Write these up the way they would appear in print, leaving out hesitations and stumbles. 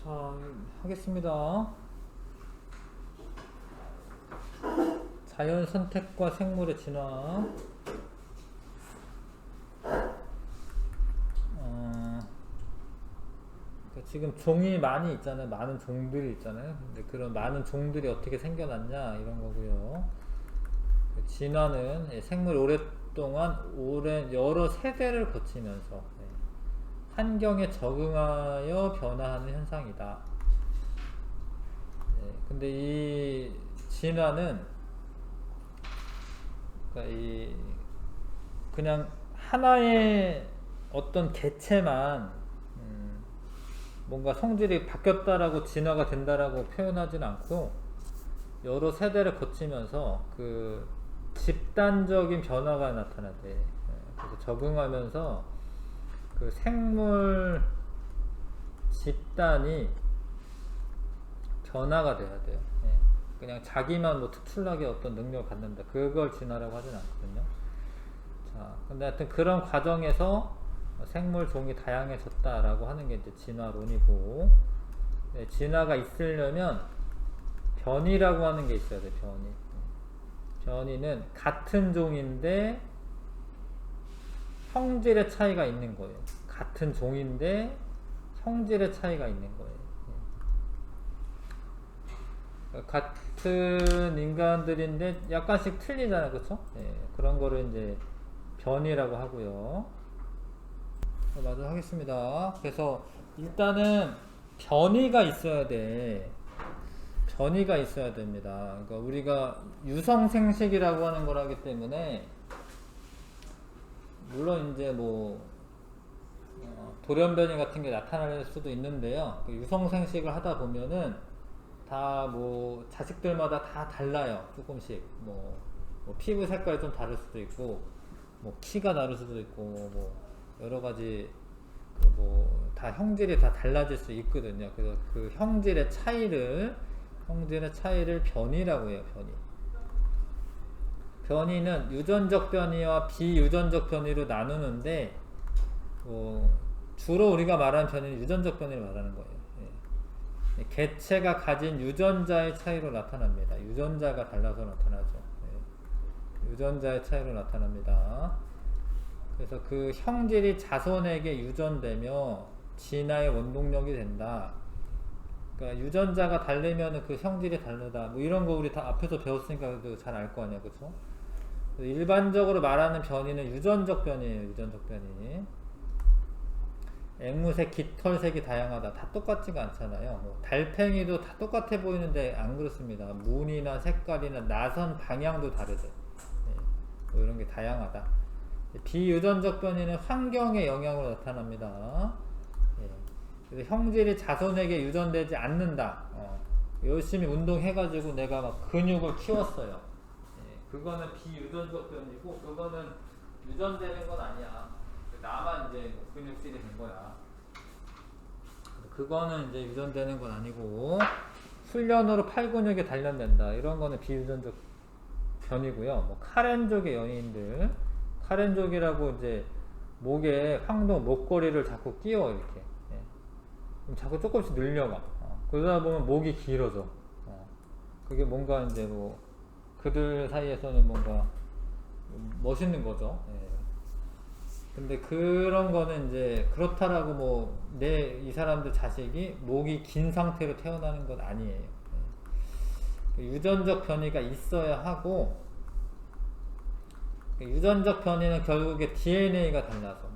자, 하겠습니다. 자연 선택과 생물의 진화. 그러니까 지금 종이 많이 있잖아요. 많은 종들이 있잖아요. 근데 그런 많은 종들이 어떻게 생겨났냐 이런 거고요. 진화는 생물이 오랫동안 여러 세대를 거치면서 환경에 적응하여 변화하는 현상이다. 근데 이 진화는 그러니까 그냥 하나의 어떤 개체만 뭔가 성질이 바뀌었다라고 진화가 된다라고 표현하지는 않고 여러 세대를 거치면서 그 집단적인 변화가 나타나대. 그래서 적응하면서 그 생물 집단이 변화가 돼야 돼요. 그냥 자기만 뭐 특출나게 어떤 능력을 갖는다. 그걸 진화라고 하진 않거든요. 자, 근데 하여튼 그런 과정에서 생물 종이 다양해졌다라고 하는 게 이제 진화론이고, 진화가 있으려면 변이라고 하는 게 있어야 돼. 변이. 변이는 같은 종인데 형질의 차이가 있는 거예요. 같은 종인데 형질의 차이가 있는 거예요. 같은 인간들인데 약간씩 틀리잖아요, 그렇죠? 그런 거를 이제 변이라고 하고요. 마저 하겠습니다. 그래서 일단은 변이가 있어야 돼. 변이가 있어야 됩니다. 그러니까 우리가 유성생식이라고 하는 거라기 때문에 물론 이제 뭐 돌연변이 같은 게 나타날 수도 있는데요. 그 유성생식을 하다 보면은 다 뭐 자식들마다 다 달라요. 조금씩 뭐 피부 색깔이 좀 다를 수도 있고 뭐 키가 다를 수도 있고 뭐 여러 가지 뭐 다 형질이 다 달라질 수 있거든요. 그래서 그 형질의 차이를 변이라고 해요. 변이는 유전적 변이와 비유전적 변이로 나누는데 주로 우리가 말하는 변이는 유전적 변이를 말하는 거예요. 개체가 가진 유전자의 차이로 나타납니다. 유전자가 달라서 나타나죠. 유전자의 차이로 나타납니다. 그래서 그 형질이 자손에게 유전되며 진화의 원동력이 된다. 그러니까 유전자가 다르면 그 형질이 다르다. 뭐 이런 거 우리 다 앞에서 배웠으니까 잘 알 거 아니야, 그렇죠? 일반적으로 말하는 변이는 유전적 변이에요. 유전적 변이. 앵무새 깃털색이 다양하다. 다 똑같지가 않잖아요. 뭐 달팽이도 다 똑같아 보이는데 안 그렇습니다. 무늬나 색깔이나 나선 방향도 다르죠. 뭐 이런 게 다양하다. 비유전적 변이는 환경의 영향으로 나타납니다. 그래서 형질이 자손에게 유전되지 않는다. 열심히 운동해가지고 내가 막 근육을 키웠어요. 그거는 비유전적 변이고, 그거는 유전되는 건 아니야. 나만 이제 근육질이 된 거야. 그거는 이제 유전되는 건 아니고, 훈련으로 팔근육이 단련된다. 이런 거는 비유전적 변이고요. 뭐 카렌족의 연예인들, 카렌족이라고 이제 목에 황동 목걸이를 자꾸 끼워 이렇게. 그럼 자꾸 조금씩 늘려가. 그러다 보면 목이 길어져. 그게 뭔가 이제 뭐 그들 사이에서는 뭔가 멋있는 거죠. 근데 그런 거는 이제 그렇다라고 뭐 이 사람들 자식이 목이 긴 상태로 태어나는 건 아니에요. 유전적 변이가 있어야 하고, 유전적 변이는 결국에 DNA가 달라서,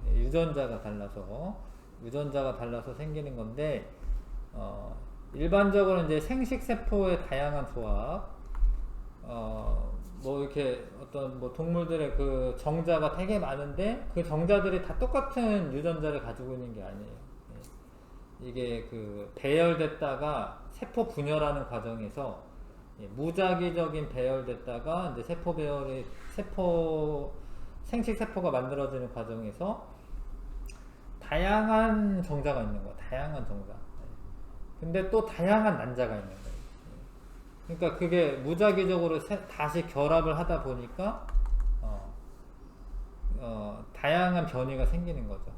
유전자가 달라서 생기는 건데, 일반적으로 이제 생식세포의 다양한 조합, 뭐 이렇게 어떤 뭐 동물들의 그 정자가 되게 많은데 그 정자들이 다 똑같은 유전자를 가지고 있는 게 아니에요. 이게 그 배열됐다가 세포 분열하는 과정에서 무작위적인 배열됐다가 이제 생식세포가 만들어지는 과정에서 다양한 정자가 있는 거야. 다양한 정자. 근데 또 다양한 난자가 있는 거예요. 그러니까 그게 무작위적으로 다시 결합을 하다 보니까 다양한 변이가 생기는 거죠.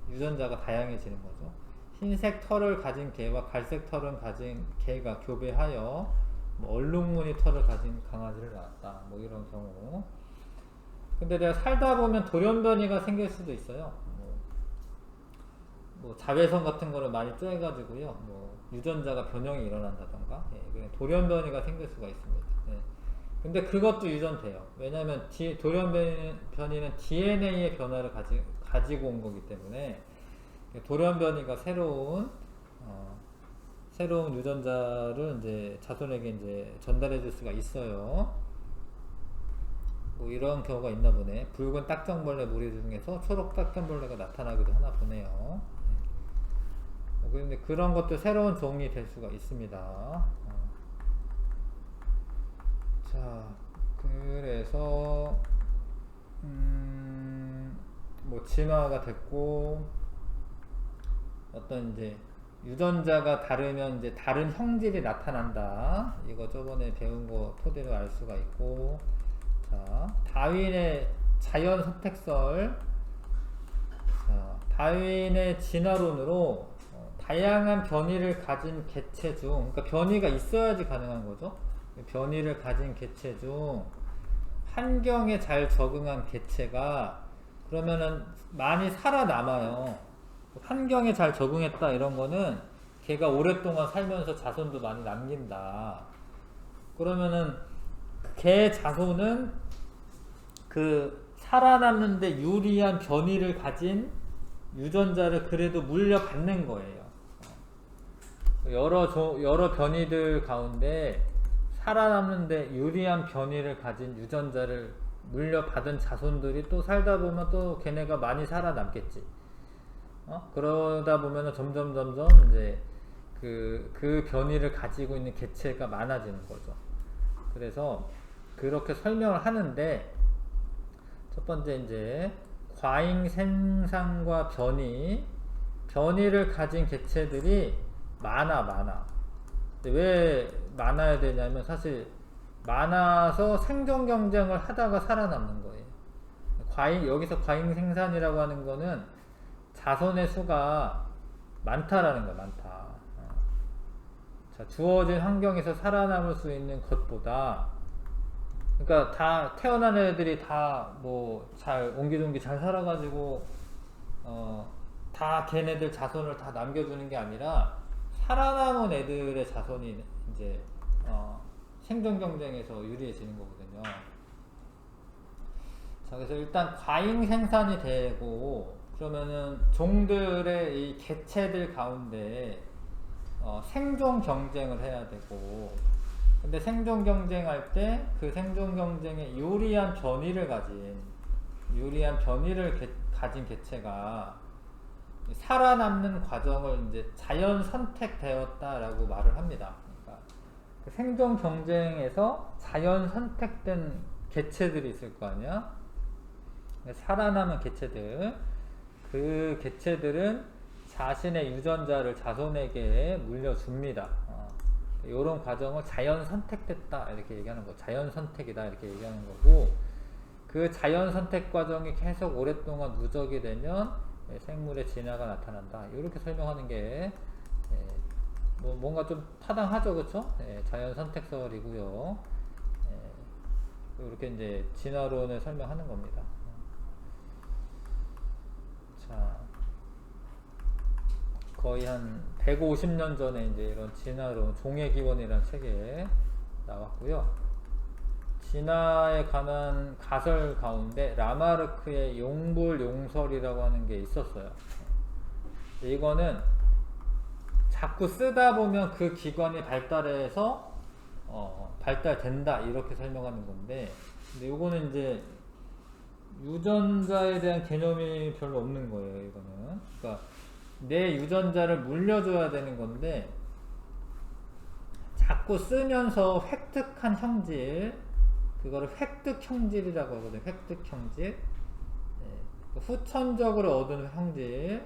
유전자가 다양해지는 거죠. 흰색 털을 가진 개와 갈색 털을 가진 개가 교배하여 뭐 얼룩무늬 털을 가진 강아지를 낳았다. 뭐 이런 경우. 근데 내가 살다 보면 돌연변이가 생길 수도 있어요. 뭐 자외선 같은 거를 많이 쬐가지고요. 뭐 유전자가 변형이 일어난다던가, 그냥 돌연변이가 생길 수가 있습니다. 근데 그것도 유전돼요. 왜냐하면 돌연변이는 DNA의 변화를 가지고 온 거기 때문에 돌연변이가 새로운 유전자를 이제 자손에게 이제 전달해 줄 수가 있어요. 뭐 이런 경우가 있나 보네. 붉은 딱정벌레 무리 중에서 초록 딱정벌레가 나타나기도 하나 보네요. 근데 그런 것도 새로운 종이 될 수가 있습니다. 자, 그래서 뭐 진화가 됐고, 어떤 이제 유전자가 다르면 이제 다른 형질이 나타난다. 이거 저번에 배운 거 토대로 알 수가 있고, 자, 다윈의 자연 선택설. 자, 다윈의 진화론으로 다양한 변이를 가진 개체 중, 그러니까 변이가 있어야지 가능한 거죠. 변이를 가진 개체 중 환경에 잘 적응한 개체가 그러면은 많이 살아남아요. 환경에 잘 적응했다 이런 거는 걔가 오랫동안 살면서 자손도 많이 남긴다. 그러면은 걔 자손은 그 살아남는데 유리한 변이를 가진 유전자를 그래도 물려받는 거예요. 여러 변이들 가운데 살아남는데 유리한 변이를 가진 유전자를 물려받은 자손들이 또 살다 보면 또 걔네가 많이 살아남겠지. 그러다 보면 점점 이제 그 변이를 가지고 있는 개체가 많아지는 거죠. 그래서 그렇게 설명을 하는데, 첫 번째 이제 과잉 생산과 변이를 가진 개체들이 많아. 왜 많아야 되냐면 사실 많아서 생존 경쟁을 하다가 살아남는 거예요. 여기서 과잉 생산이라고 하는 거는 자손의 수가 많다라는 거야, 많다. 자, 주어진 환경에서 살아남을 수 있는 것보다, 그러니까 다 태어난 애들이 다 뭐 잘 옹기종기 잘 살아가지고 다 걔네들 자손을 다 남겨주는 게 아니라 살아남은 애들의 자손이 이제 생존 경쟁에서 유리해지는 거거든요. 자, 그래서 일단 과잉 생산이 되고, 그러면은 종들의 이 개체들 가운데 생존 경쟁을 해야 되고, 근데 생존 경쟁할 때 그 생존 경쟁에 유리한 변이를 가진 개체가 살아남는 과정을 이제 자연 선택되었다라고 말을 합니다. 그러니까 그 생존 경쟁에서 자연 선택된 개체들이 있을 거 아니야? 살아남은 개체들, 그 개체들은 자신의 유전자를 자손에게 물려줍니다. 이런 과정을 자연 선택됐다 이렇게 얘기하는 거, 자연 선택이다 이렇게 얘기하는 거고, 그 자연 선택 과정이 계속 오랫동안 누적이 되면 생물의 진화가 나타난다. 이렇게 설명하는 게 뭐 뭔가 좀 타당하죠, 그렇죠? 자연 선택설이고요. 이렇게 이제 진화론을 설명하는 겁니다. 자, 거의 한 150년 전에 이제 이런 진화론, 종의 기원이라는 책에 나왔고요. 진화에 관한 가설 가운데 라마르크의 용불용설이라고 하는 게 있었어요. 이거는 자꾸 쓰다 보면 그 기관이 발달해서 발달된다 이렇게 설명하는 건데, 근데 이거는 이제 유전자에 대한 개념이 별로 없는 거예요. 이거는 그러니까 내 유전자를 물려줘야 되는 건데, 자꾸 쓰면서 획득한 형질, 그거를 획득 형질이라고 하거든요. 획득 형질. 후천적으로 얻은 형질,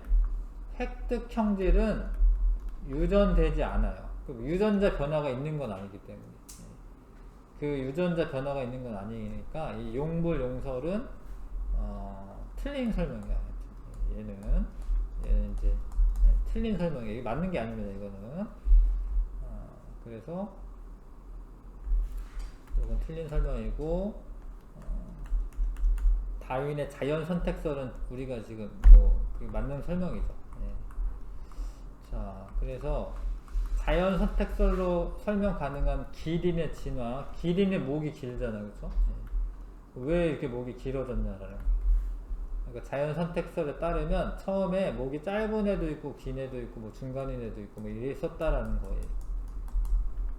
획득 형질은 유전되지 않아요. 유전자 변화가 있는 건 아니기 때문에. 그 유전자 변화가 있는 건 아니니까 이 용불용설은 틀린 설명이야. 얘는 이제 틀린 설명이에요. 이게 맞는 게 아닙니다. 이거는. 그래서 이건 틀린 설명이고, 다윈의 자연 선택설은 우리가 지금 뭐 그게 맞는 설명이죠. 예. 자, 그래서 자연 선택설로 설명 가능한 기린의 진화, 기린의 목이 길잖아, 그렇죠? 예. 왜 이렇게 목이 길어졌냐라는. 그러니까 자연 선택설에 따르면 처음에 목이 짧은 애도 있고 긴 애도 있고 뭐 중간인 애도 있고 뭐 이랬었다라는 거예요.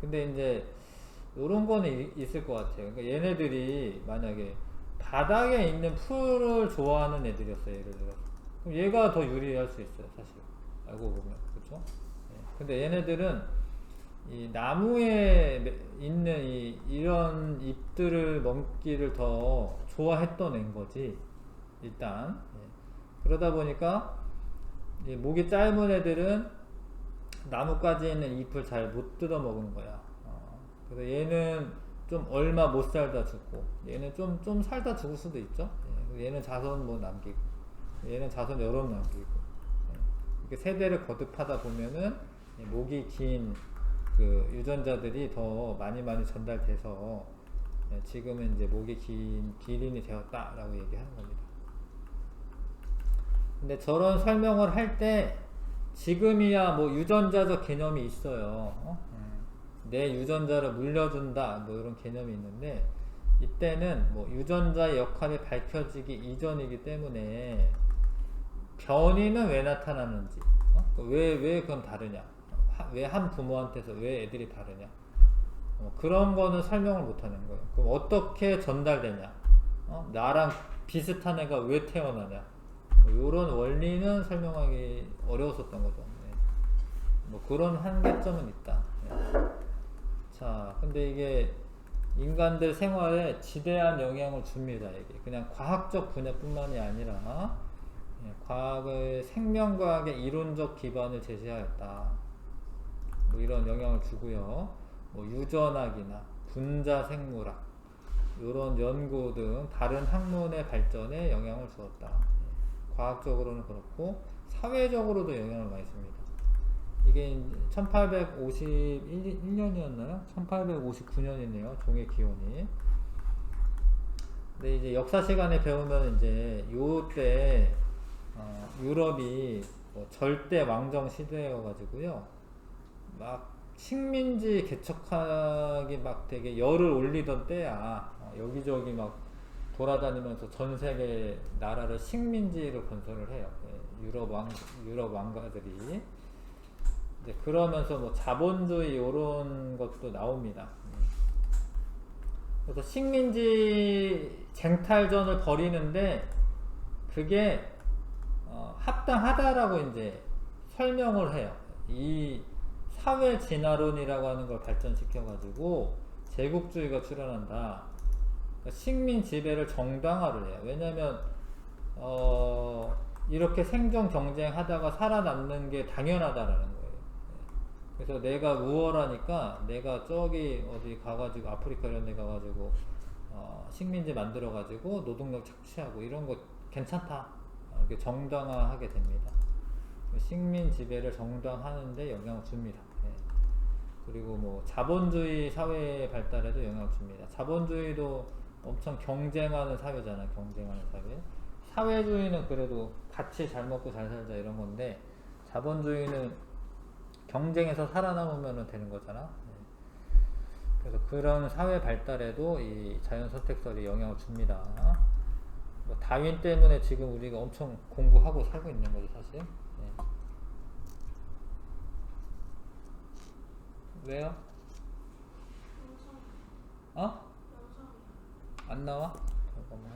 근데 이제 요런 거는 있을 것 같아요. 그러니까 얘네들이 만약에 바닥에 있는 풀을 좋아하는 애들이었어요. 예를 들어서. 그럼 얘가 더 유리할 수 있어요. 사실. 알고 보면. 그렇죠? 예. 근데 얘네들은 이 나무에 있는 이런 잎들을 먹기를 더 좋아했던 애인 거지. 일단. 예. 그러다 보니까 이 목이 짧은 애들은 나뭇가지에 있는 잎을 잘 못 뜯어 먹은 거야. 그래서 얘는 좀 얼마 못 살다 죽고, 얘는 좀 살다 죽을 수도 있죠. 예. 얘는 자손 뭐 남기고, 얘는 자손 여러 남기고. 예. 이렇게 세대를 거듭하다 보면은 목이 긴 그 유전자들이 더 많이 전달돼서 예. 지금은 이제 목이 긴 기린이 되었다라고 얘기하는 겁니다. 근데 저런 설명을 할 때 지금이야 뭐 유전자적 개념이 있어요. 내 유전자를 물려준다 뭐 이런 개념이 있는데 이때는 뭐 유전자의 역할이 밝혀지기 이전이기 때문에 변이는 왜 나타나는지 왜 그건 다르냐, 왜 한 부모한테서 왜 애들이 다르냐, 그런 거는 설명을 못하는 거예요. 그럼 어떻게 전달되냐, 나랑 비슷한 애가 왜 태어나냐, 이런 원리는 설명하기 어려웠었던 거죠. 네. 뭐 그런 한계점은 있다. 네. 자, 근데 이게 인간들 생활에 지대한 영향을 줍니다. 이게 그냥 과학적 분야뿐만이 아니라 과학의 생명과학의 이론적 기반을 제시하였다. 뭐 이런 영향을 주고요. 뭐 유전학이나 분자 생물학 이런 연구 등 다른 학문의 발전에 영향을 주었다. 과학적으로는 그렇고 사회적으로도 영향을 많이 줍니다. 이게 1851년이었나요? 1859년이네요. 종의 기원이. 근데 이제 역사 시간에 배우면 이제 요때 유럽이 뭐 절대 왕정 시대여가지고요. 막 식민지 개척하기 막 되게 열을 올리던 때야. 여기저기 막 돌아다니면서 전 세계 나라를 식민지로 건설을 해요. 유럽 왕가들이. 이제 그러면서 뭐 자본주의 이런 것도 나옵니다. 그래서 식민지 쟁탈전을 벌이는데 그게 합당하다라고 이제 설명을 해요. 이 사회 진화론이라고 하는 걸 발전시켜가지고 제국주의가 출현한다. 그러니까 식민 지배를 정당화를 해요. 왜냐하면 이렇게 생존 경쟁하다가 살아남는 게 당연하다라는 거예요. 그래서 내가 우월하니까 내가 저기 어디 가가지고 아프리카 이런 데 가가지고 식민지 만들어가지고 노동력 착취하고 이런 거 괜찮다. 이렇게 정당화하게 됩니다. 식민 지배를 정당화하는데 영향을 줍니다. 예. 그리고 뭐 자본주의 사회 발달에도 영향을 줍니다. 자본주의도 엄청 경쟁하는 사회잖아. 경쟁하는 사회. 사회주의는 그래도 같이 잘 먹고 잘 살자 이런 건데 자본주의는 경쟁에서 살아남으면 되는 거잖아. 네. 그래서 그런 사회 발달에도 이 자연 선택설이 영향을 줍니다. 뭐 다윈 때문에 지금 우리가 엄청 공부하고 살고 있는 거죠, 사실. 네. 왜요? 안 나와? 잠깐만.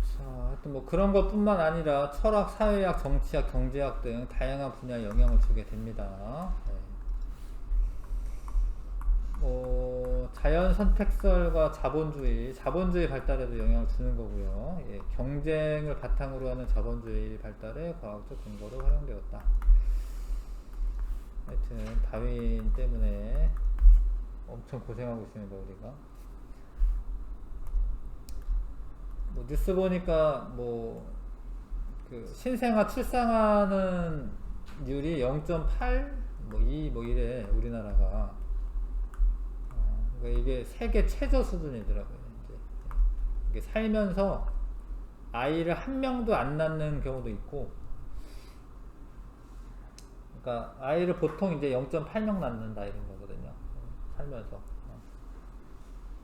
자, 하여튼 뭐 그런 것뿐만 아니라 철학, 사회학, 정치학, 경제학 등 다양한 분야에 영향을 주게 됩니다. 네. 자연 선택설과 자본주의 발달에도 영향을 주는 거고요. 예, 경쟁을 바탕으로 하는 자본주의 발달에 과학적 근거로 활용되었다. 하여튼 다윈 때문에 엄청 고생하고 있습니다, 우리가. 뭐 뉴스 보니까 뭐 그 신생아 출산하는 율이 0.8 뭐 2 뭐 이래 우리나라가. 그러니까 이게 세계 최저 수준이더라고요. 이제 이게 살면서 아이를 한 명도 안 낳는 경우도 있고, 그러니까 아이를 보통 이제 0.8명 낳는다 이런 거거든요. 살면서.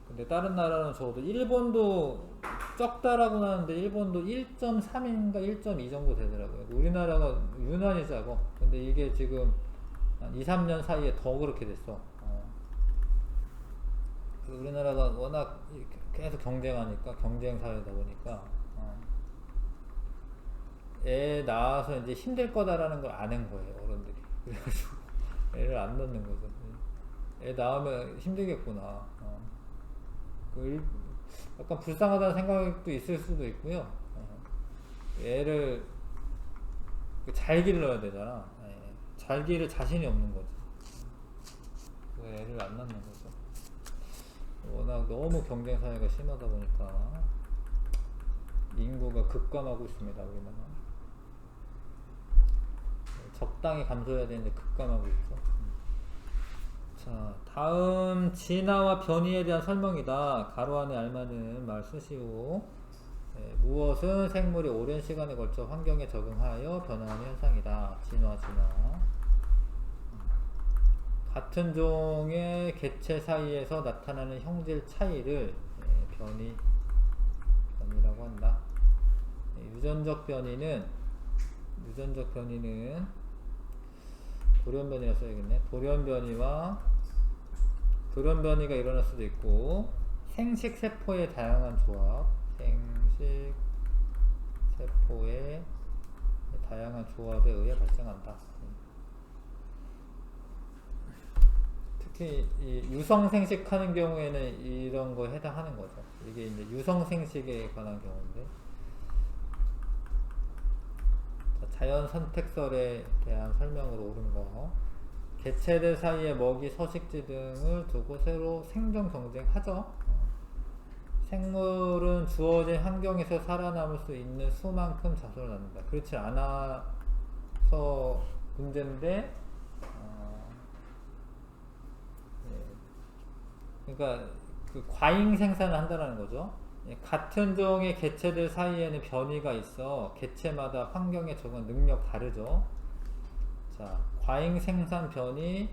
근데 다른 나라는 적어도 일본도 적다라고 하는데 일본도 1.3인가 1.2 정도 되더라고요. 우리나라가 유난히 작고, 근데 이게 지금 한 2, 3년 사이에 더 그렇게 됐어. 우리나라가 워낙 계속 경쟁하니까, 경쟁 사회다 보니까 애 낳아서 이제 힘들 거다라는 걸 아는 거예요, 어른들이. 그래가지고 애를 안 낳는 거죠. 애 낳으면 힘들겠구나. 약간 불쌍하다는 생각도 있을 수도 있고요. 애를 잘 길러야 되잖아. 잘 기를 자신이 없는 거지. 애를 안 낳는 거죠. 워낙 너무 경쟁 사회가 심하다 보니까 인구가 급감하고 있습니다, 우리나라. 적당히 감소해야 되는데 급감하고 있죠. 자, 다음 진화와 변이에 대한 설명이다. 가로 안에 알맞은 말 쓰시오. 무엇은 생물이 오랜 시간에 걸쳐 환경에 적응하여 변화하는 현상이다. 진화. 같은 종의 개체 사이에서 나타나는 형질 차이를 변이라고 한다. 유전적 변이는 돌연변이라 써야겠네. 돌연변이가 일어날 수도 있고, 생식세포의 다양한 조합, 생식세포의 다양한 조합에 의해 발생한다. 특히 이 유성생식하는 경우에는 이런 거에 해당하는 거죠. 이게 이제 유성생식에 관한 경우인데, 자연 선택설에 대한 설명으로 옳은 거. 개체들 사이에 먹이, 서식지 등을 두고 서로 생존 경쟁하죠. 생물은 주어진 환경에서 살아남을 수 있는 수만큼 자손을 낳는다. 그렇지 않아서 문제인데, 그러니까 그 과잉 생산을 한다는 거죠. 같은 종의 개체들 사이에는 변이가 있어 개체마다 환경에 적응 능력 다르죠. 자, 과잉 생산 변이,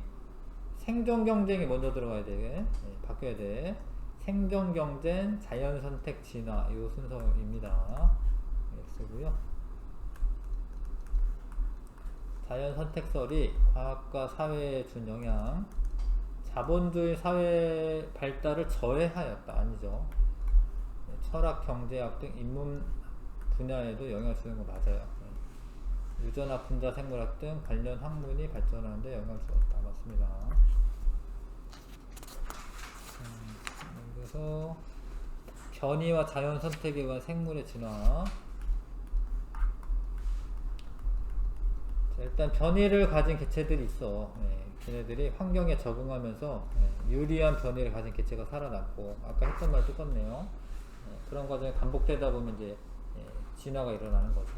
생존 경쟁이 먼저 들어가야 돼. 바뀌어야 돼. 생존 경쟁, 자연 선택, 진화, 이 순서입니다. X고요. 자연 선택설이 과학과 사회에 준 영향. 자본주의 사회 발달을 저해하였다. 아니죠. 철학, 경제학 등 인문 분야에도 영향을 주는 거 맞아요. 유전학, 분자 생물학 등 관련 학문이 발전하는 데 영향을 주었다. 맞습니다. 그래서 변이와 자연 선택에 의한 생물의 진화. 자, 일단 변이를 가진 개체들이 있어. 걔네들이 환경에 적응하면서 유리한 변이를 가진 개체가 살아남고, 아까 했던 말 똑같네요. 그런 과정이 반복되다 보면 이제 진화가 일어나는 거죠.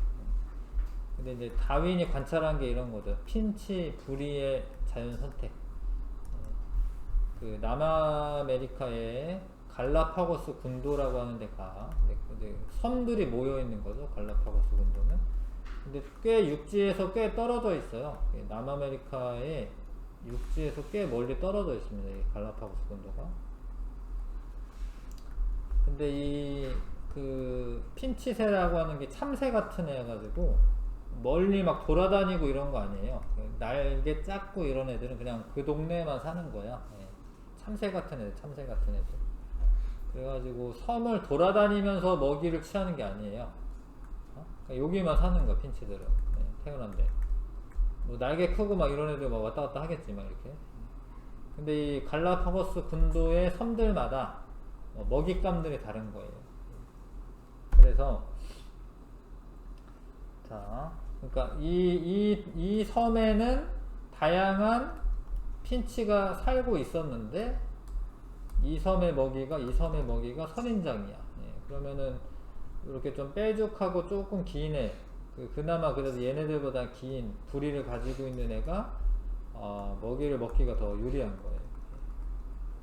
근데 이제 다윈이 관찰한 게 이런 거죠. 핀치 부리의 자연 선택. 그 남아메리카의 갈라파고스 군도라고 하는 데가 섬들이 모여 있는 거죠. 갈라파고스 군도는. 근데 꽤 육지에서 꽤 떨어져 있어요. 남아메리카의 육지에서 꽤 멀리 떨어져 있습니다. 이 갈라파고스 군도가. 근데 그 핀치새라고 하는 게 참새 같은 애 가지고 멀리 막 돌아다니고 이런 거 아니에요. 날개 작고 이런 애들은 그냥 그 동네에만 사는 거야. 참새 같은 애들. 그래가지고 섬을 돌아다니면서 먹이를 취하는 게 아니에요. 그러니까 여기만 사는 거야, 핀치들은. 태어난데. 뭐 날개 크고 막 이런 애들 막 왔다 갔다 하겠지, 막 이렇게. 근데 이 갈라파고스 군도의 섬들마다 먹잇감들이 다른 거예요. 그래서 자, 그러니까 이 섬에는 다양한 핀치가 살고 있었는데 이 섬의 먹이가 선인장이야. 그러면은 이렇게 좀 뾰족하고 조금 긴 애, 그나마 그래도 얘네들보다 긴 부리를 가지고 있는 애가 먹이를 먹기가 더 유리한 거예요.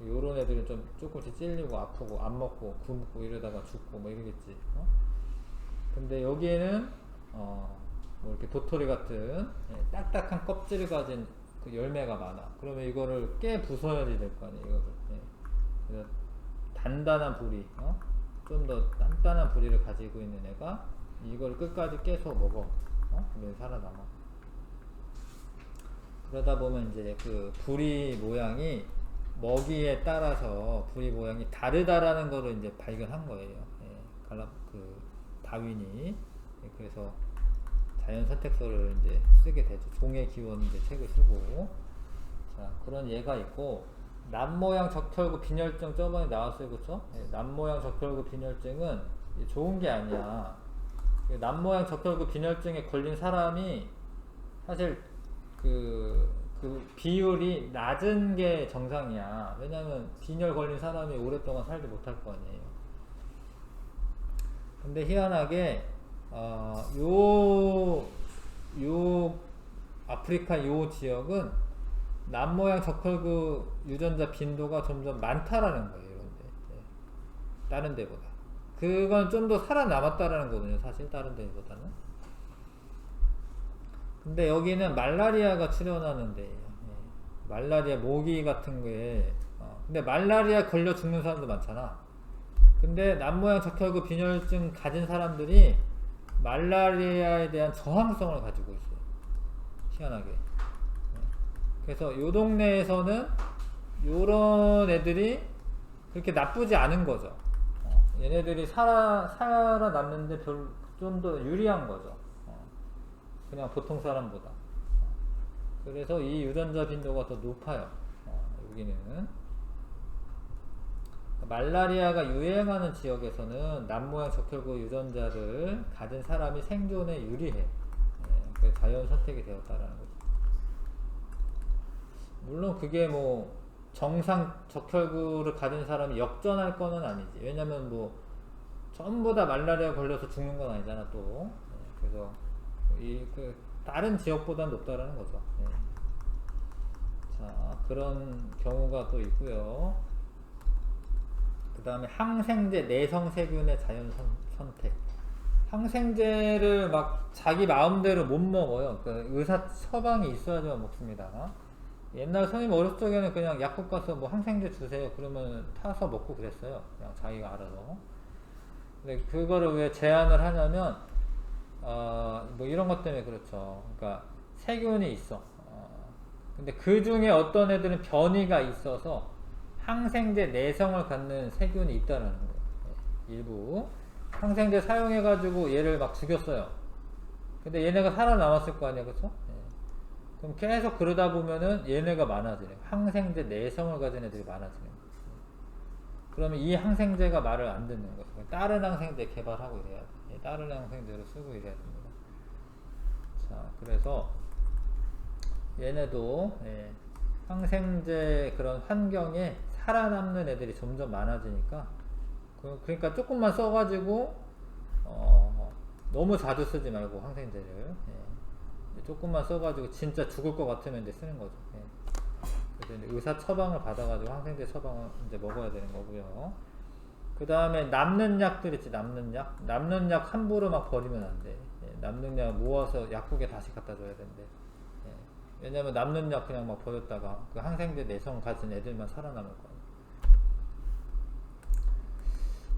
요런 애들은 좀 조금씩 찔리고 아프고 안 먹고 굶고 이러다가 죽고 뭐 이러겠지. 근데 여기에는 뭐 이렇게 도토리 같은 딱딱한 껍질을 가진 그 열매가 많아. 그러면 이거를 깨 부숴야지 될 거 아니에요. 이거를. 그래서 단단한 부리, 좀 더 단단한 부리를 가지고 있는 애가 이걸 끝까지 깨서 먹어. 그러면 살아남아. 그러다 보면 이제 그 부리 모양이 먹이에 따라서 부리 모양이 다르다라는 거를 이제 발견한 거예요. 그 다윈이. 그래서 자연 선택설을 이제 쓰게 되죠. 종의 기원 이제 책을 쓰고. 자, 그런 예가 있고, 남모양 적혈구 빈혈증 저번에 나왔어요. 그쵸? 남모양 적혈구 빈혈증은 좋은 게 아니야. 남모양 적혈구 빈혈증에 걸린 사람이 사실 그 비율이 낮은 게 정상이야. 왜냐면 빈혈 걸린 사람이 오랫동안 살지 못할 거 아니에요. 근데 희한하게 아프리카 요 지역은 남모양 적혈구 유전자 빈도가 점점 많다라는 거예요. 이런데. 다른 데보다. 그건 좀 더 살아남았다라는 거거든요. 사실 다른 데보다는. 근데 여기는 말라리아가 출현하는 데예요. 말라리아 모기 같은 거에 근데 말라리아 걸려 죽는 사람도 많잖아. 근데 남모양 적혈구 빈혈증 가진 사람들이 말라리아에 대한 저항성을 가지고 있어요. 희한하게. 그래서 요 동네에서는 요런 애들이 그렇게 나쁘지 않은 거죠. 얘네들이 살아남는데 좀 더 유리한 거죠. 그냥 보통 사람보다. 그래서 이 유전자 빈도가 더 높아요. 여기는. 말라리아가 유행하는 지역에서는 남모양 적혈구 유전자를 가진 사람이 생존에 유리해. 그래서 자연 선택이 되었다라는 거죠. 물론 그게 뭐 정상 적혈구를 가진 사람이 역전할 거는 아니지. 왜냐면 뭐 전부 다 말라리아 걸려서 죽는 건 아니잖아 또. 그래서 다른 지역보다는 높다라는 거죠. 자, 그런 경우가 또 있고요. 그 다음에 항생제 내성 세균의 자연 선택. 항생제를 막 자기 마음대로 못 먹어요. 그 의사 처방이 있어야지만 먹습니다. 옛날 선생님 어렸을 적에는 그냥 약국 가서 뭐 항생제 주세요. 그러면 타서 먹고 그랬어요. 그냥 자기가 알아서. 근데 그거를 왜 제한을 하냐면, 뭐 이런 것 때문에 그렇죠. 그러니까 세균이 있어. 근데 그 중에 어떤 애들은 변이가 있어서 항생제 내성을 갖는 세균이 있다는 거예요. 일부. 항생제 사용해가지고 얘를 막 죽였어요. 근데 얘네가 살아남았을 거 아니야, 그쵸? 그럼 계속 그러다 보면은 얘네가 많아지네. 항생제 내성을 가진 애들이 많아지는 거예요. 그러면 이 항생제가 말을 안 듣는 거예요. 다른 항생제 개발하고 이래야 돼. 다른 항생제를 쓰고 이래야 됩니다. 자, 그래서 얘네도 항생제 그런 환경에 살아남는 애들이 점점 많아지니까 그러니까 조금만 써가지고 너무 자주 쓰지 말고 항생제를 조금만 써가지고 진짜 죽을 것 같으면 이제 쓰는 거죠. 그래서 이제 의사 처방을 받아가지고 항생제 처방을 이제 먹어야 되는 거고요. 그 다음에 남는 약들 있지. 남는 약 함부로 막 버리면 안 돼. 남는 약 모아서 약국에 다시 갖다 줘야 된대. 왜냐면 남는 약 그냥 막 버렸다가 그 항생제 내성 가진 애들만 살아남을 거예요.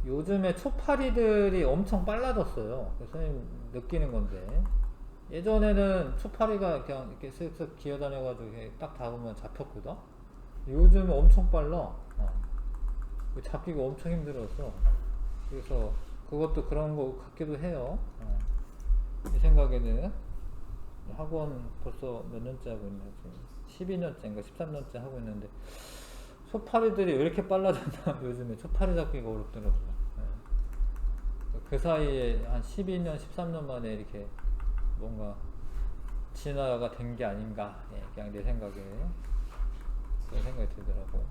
요즘에 초파리들이 엄청 빨라졌어요. 선생님 느끼는 건데, 예전에는 초파리가 그냥 이렇게 쓱쓱 기어다녀가지고 딱 잡으면 잡혔거든. 요즘은 엄청 빨라. 잡기가 엄청 힘들어서. 그래서 그것도 그런 거 같기도 해요. 제 생각에는 학원 벌써 몇 년째 하고 있나, 지금 12년째인가 13년째 하고 있는데 초파리들이 왜 이렇게 빨라졌나. 요즘에 초파리 잡기가 어렵더라고요. 그 사이에 한 12년 13년 만에 이렇게 뭔가 진화가 된 게 아닌가. 그냥 내 생각에 그런 생각이 들더라고.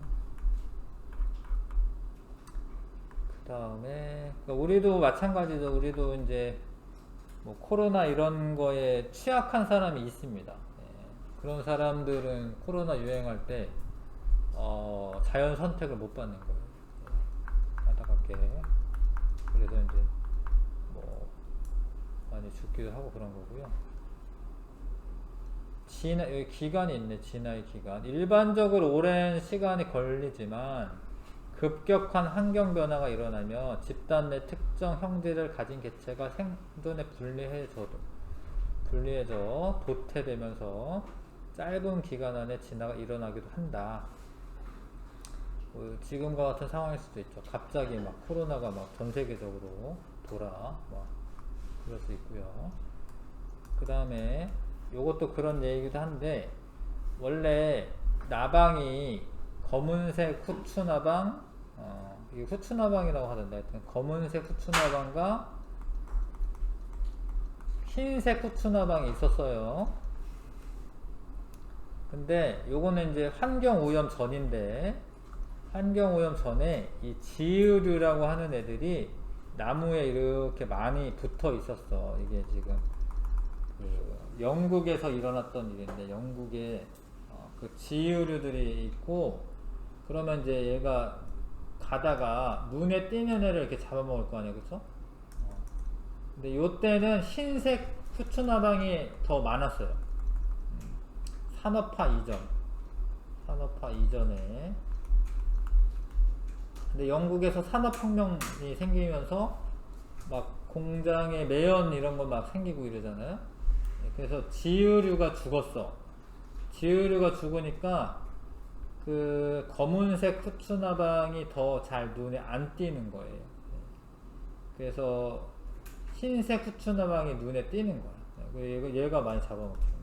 그 다음에 우리도 마찬가지죠. 우리도 이제 뭐 코로나 이런 거에 취약한 사람이 있습니다. 그런 사람들은 코로나 유행할 때 자연 선택을 못 받는 거예요. 안타깝게. 그래서 이제 뭐 많이 죽기도 하고 그런 거고요. 여기 기간이 있네. 진화의 기간. 일반적으로 오랜 시간이 걸리지만 급격한 환경 변화가 일어나며 집단 내 특정 형질을 가진 개체가 생존에 불리해져 도태되면서 짧은 기간 안에 진화가 일어나기도 한다. 지금과 같은 상황일 수도 있죠. 갑자기 막 코로나가 막 전 세계적으로 막 그럴 수 있고요. 그 다음에 요것도 그런 얘기기도 한데, 원래 나방이 검은색 후추나방, 이 후추나방이라고 하던데, 하여튼 검은색 후추나방과 흰색 후추나방이 있었어요. 근데 요거는 이제 환경오염 전인데, 환경오염 전에 이 지으류라고 하는 애들이 나무에 이렇게 많이 붙어 있었어. 이게 지금 영국에서 일어났던 일인데, 영국에 그 지으류들이 있고, 그러면 이제 얘가 가다가 눈에 띄는 애를 이렇게 잡아먹을 거 아니에요, 그쵸? 근데 요때는 흰색 후추나방이 더 많았어요. 산업화 이전에. 근데 영국에서 산업혁명이 생기면서 막 공장에 매연 이런 거 막 생기고 이러잖아요. 그래서 지으류가 죽었어. 지으류가 죽으니까 그 검은색 후추나방이 더 잘 눈에 안 띄는 거예요. 그래서 흰색 후추나방이 눈에 띄는 거야. 얘가 많이 잡아먹히는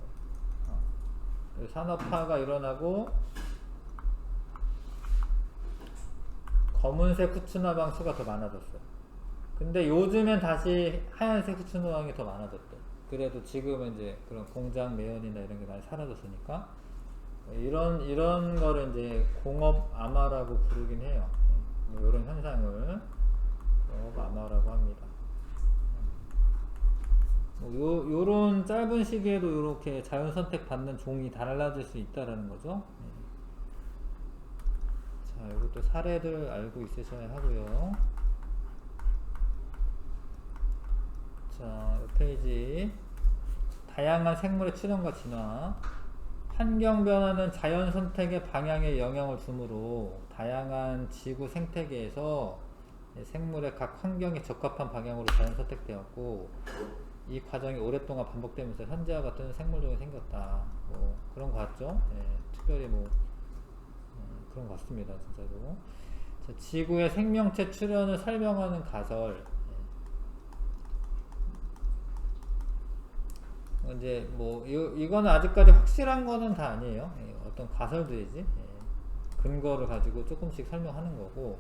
거야. 산업화가 일어나고 검은색 후추나방 수가 더 많아졌어요. 근데 요즘엔 다시 하얀색 후추나방이 더 많아졌대. 그래도 지금은 이제 그런 공장 매연이나 이런 게 많이 사라졌으니까 이런 거를 이제 공업 암화라고 부르긴 해요. 이런 현상을 공업 암화라고 합니다. 요런 짧은 시기에도 이렇게 자연 선택 받는 종이 달라질 수 있다라는 거죠. 자, 이것도 사례들 알고 있으셔야 하고요. 자, 이 페이지. 다양한 생물의 출현과 진화. 환경 변화는 자연 선택의 방향에 영향을 주므로 다양한 지구 생태계에서 생물의 각 환경에 적합한 방향으로 자연 선택되었고, 이 과정이 오랫동안 반복되면서 현재와 같은 생물종이 생겼다. 뭐 그런 거 같죠? 특별히 뭐 그런 것 같습니다, 진짜로. 자, 지구의 생명체 출현을 설명하는 가설. 이제 뭐 이거는 아직까지 확실한 거는 다 아니에요. 어떤 가설들이지. 근거를 가지고 조금씩 설명하는 거고.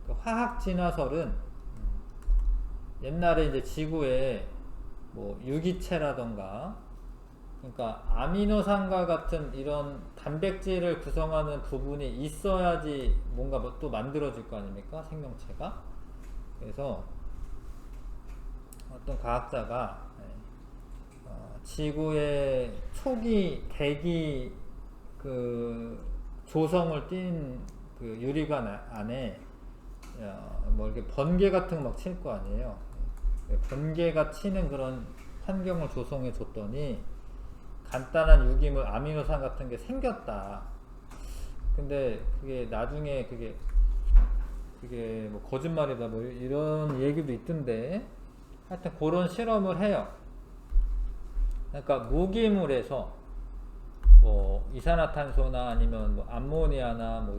그 화학 진화설은 옛날에 이제 지구에 뭐 유기체라던가, 그러니까 아미노산과 같은 이런 단백질을 구성하는 부분이 있어야지 뭔가 또 만들어질 거 아닙니까? 생명체가. 그래서 어떤 과학자가 지구의 초기 대기 그 조성을 띈 그 유리관 안에 뭐 이렇게 번개 같은 거 막 칠 거 아니에요. 번개가 치는 그런 환경을 조성해 줬더니 간단한 유기물 아미노산 같은 게 생겼다. 근데 그게 나중에 그게 뭐 거짓말이다 뭐 이런 얘기도 있던데, 하여튼 그런 실험을 해요. 그러니까 무기물에서 뭐 이산화탄소나 아니면 뭐 암모니아나 뭐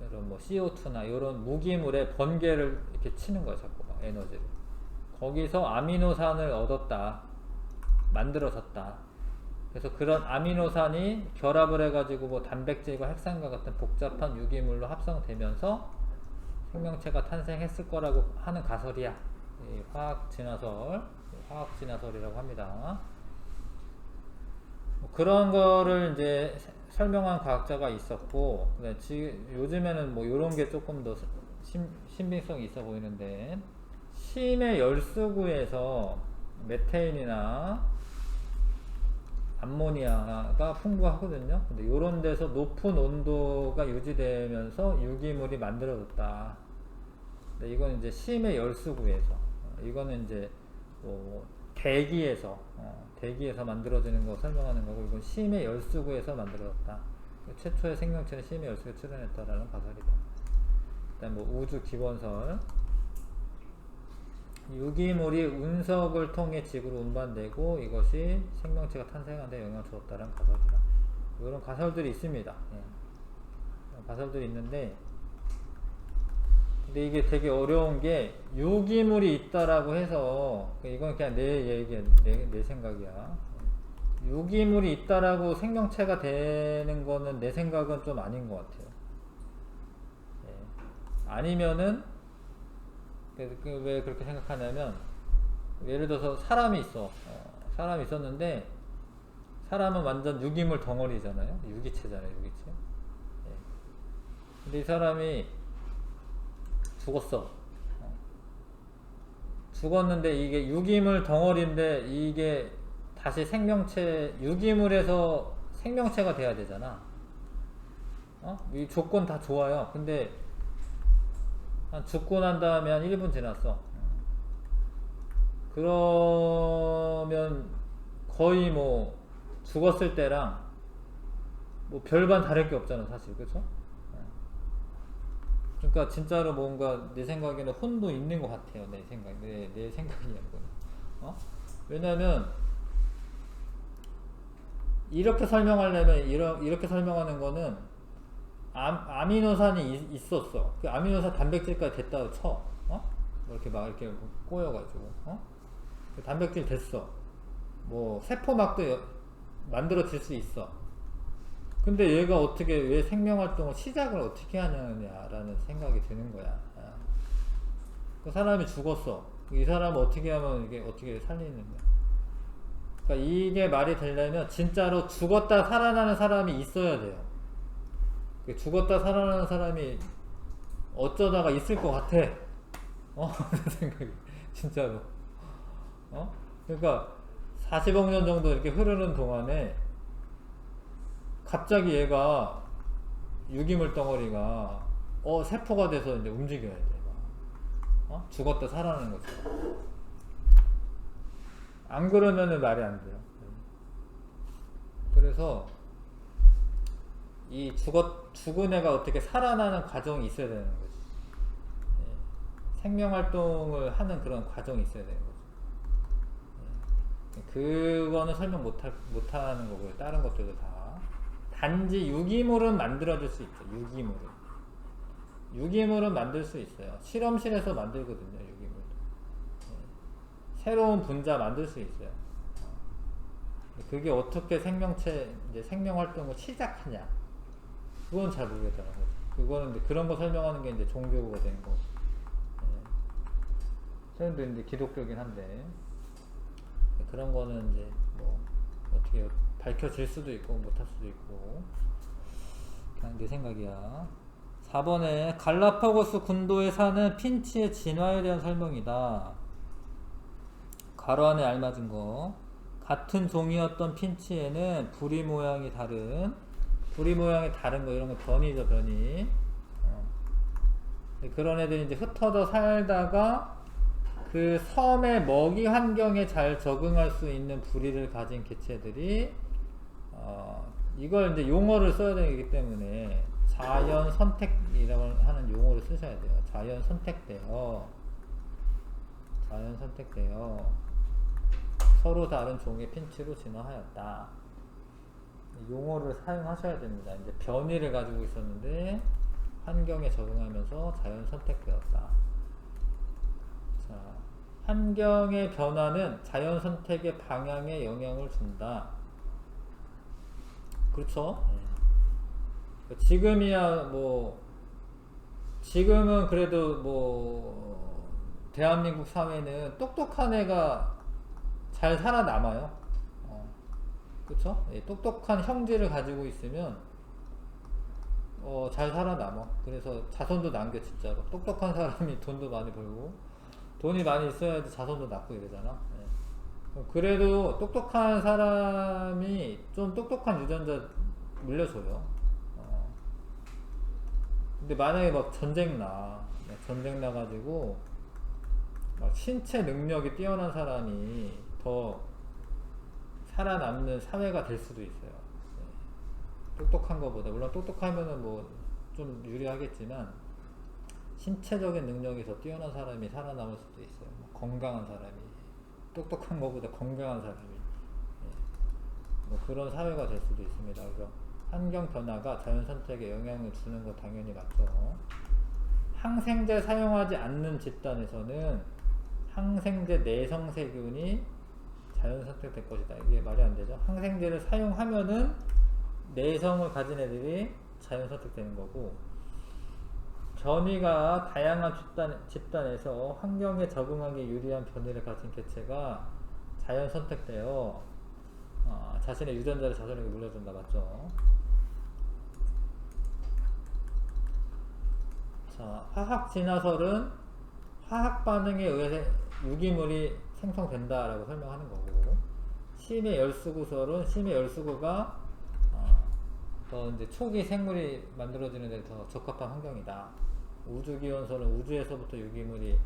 이런 뭐 CO2나 이런 무기물에 번개를 이렇게 치는 거야, 자꾸 막 에너지를. 거기서 아미노산을 얻었다, 만들어졌다. 그래서 그런 아미노산이 결합을 해가지고 뭐 단백질과 핵산과 같은 복잡한 유기물로 합성되면서 생명체가 탄생했을 거라고 하는 가설이야. 화학 진화설이라고 합니다. 그런 거를 이제 설명한 과학자가 있었고, 요즘에는 뭐 이런 게 조금 더 신빙성이 있어 보이는데, 심해 열수구에서 메테인이나 암모니아가 풍부하거든요. 근데 이런 데서 높은 온도가 유지되면서 유기물이 만들어졌다. 근데 이건 이제 심해 열수구에서, 이거는 이제 뭐 대기에서 만들어지는 거 설명하는 거고, 이건 심해 열수구에서 만들어졌다. 최초의 생명체는 심해 열수구에 출현했다라는 가설이다. 일단 뭐 우주 기원설, 유기물이 운석을 통해 지구로 운반되고 이것이 생명체가 탄생하는 데 영향을 주었다는 가설이다. 이런 가설들이 있습니다. 가설들이 있는데, 근데 이게 되게 어려운 게 유기물이 있다라고 해서, 이건 그냥 내 얘기야, 내 생각이야. 유기물이 있다라고 생명체가 되는 거는 내 생각은 좀 아닌 것 같아요. 아니면은 왜 그렇게 생각하냐면, 예를 들어서 사람이 있어. 사람이 있었는데 사람은 완전 유기물 덩어리잖아요. 유기체잖아요. 유기체. 근데 이 사람이 죽었어. 죽었는데 이게 유기물 덩어리인데 이게 다시 유기물에서 생명체가 돼야 되잖아. 이 조건 다 좋아요. 근데 죽고 난 다음에 한 1분 지났어. 그러면 거의 뭐 죽었을 때랑 뭐 별반 다를 게 없잖아, 사실. 그쵸? 그러니까 진짜로 뭔가 내 생각에는 혼도 있는 것 같아요. 내 생각이야, 이거는. 왜냐면 이렇게 설명하려면 이렇게 설명하는 거는 아미노산이 있었어. 그 아미노산 단백질까지 됐다고 쳐. 이렇게 막 이렇게 꼬여가지고. 그 단백질 됐어. 뭐 세포막도 만들어질 수 있어. 근데 얘가 왜 생명활동을 시작을 어떻게 하느냐라는 생각이 드는 거야. 그 사람이 죽었어. 이 사람은 어떻게 하면 이게 어떻게 살리느냐. 그러니까 이게 말이 되려면 진짜로 죽었다 살아나는 사람이 있어야 돼요. 죽었다 살아나는 사람이 어쩌다가 있을 것 같아. 내 생각이. 진짜로. 그러니까 40억 년 정도 이렇게 흐르는 동안에 갑자기 얘가 유기물 덩어리가 세포가 돼서 이제 움직여야 돼. 죽었다 살아나는 거지. 안 그러면은 말이 안 돼요. 그래서 이 죽은 애가 어떻게 살아나는 과정이 있어야 되는 거지. 생명활동을 하는 그런 과정이 있어야 되는 거지. 그거는 설명 못하는 거고요. 다른 것들도 다. 단지 유기물은 만들어질 수 있죠. 유기물은 만들 수 있어요. 실험실에서 만들거든요. 유기물도. 새로운 분자 만들 수 있어요. 그게 어떻게 이제 생명활동을 시작하냐. 그건 잘 모르겠더라고요. 그거는 이제 그런 거 설명하는 게 이제 종교가 되는 거고. 저희도 이제 기독교긴 한데, 그런 거는 이제 뭐 어떻게 밝혀질 수도 있고 못할 수도 있고, 그냥 내 생각이야. 4번에 갈라파고스 군도에 사는 핀치의 진화에 대한 설명이다. 가로 안에 알맞은 거. 같은 종이었던 핀치에는 부리 모양이 다른 거, 이런 거 변이죠, 변이. 그런 애들이 이제 흩어져 살다가 그 섬의 먹이 환경에 잘 적응할 수 있는 부리를 가진 개체들이, 이걸 이제 용어를 써야 되기 때문에 자연 선택이라고 하는 용어를 쓰셔야 돼요. 자연 선택되어 서로 다른 종의 핀치로 진화하였다. 용어를 사용하셔야 됩니다. 이제 변이를 가지고 있었는데 환경에 적응하면서 자연 선택되었다. 자, 환경의 변화는 자연 선택의 방향에 영향을 준다. 그렇죠? 지금은 그래도 뭐 대한민국 사회는 똑똑한 애가 잘 살아남아요. 그쵸? 똑똑한 형제를 가지고 있으면 잘 살아남아. 그래서 자손도 남겨. 진짜로 똑똑한 사람이 돈도 많이 벌고 돈이 많이 있어야지 자손도 낳고 이러잖아. 그래도 똑똑한 사람이 좀 똑똑한 유전자 물려줘요. 근데 만약에 막 전쟁 나가지고 막 신체 능력이 뛰어난 사람이 더 살아남는 사회가 될 수도 있어요. 똑똑한 것보다 물론 똑똑하면은 뭐 좀 유리하겠지만 신체적인 능력이 더 뛰어난 사람이 살아남을 수도 있어요. 건강한 사람이 똑똑한 것보다 건강한 사람이 뭐 그런 사회가 될 수도 있습니다. 그래서 환경 변화가 자연 선택에 영향을 주는 거 당연히 맞죠. 항생제 사용하지 않는 집단에서는 항생제 내성 세균이 자연 선택될 것이다. 이게 말이 안 되죠. 항생제를 사용하면은 내성을 가진 애들이 자연 선택되는 거고, 변이가 다양한 집단에서 환경에 적응하기 유리한 변이를 가진 개체가 자연 선택되어 자신의 유전자를 자손에게 물려준다. 맞죠? 자, 화학 진화설은 화학 반응에 의해서 유기물이 생성된다라고 설명하는 거고, 심의 열수구설은 심의 열수구가 더 이제 초기 생물이 만들어지는 데 더 적합한 환경이다. 우주기원설은 우주에서부터 유기물이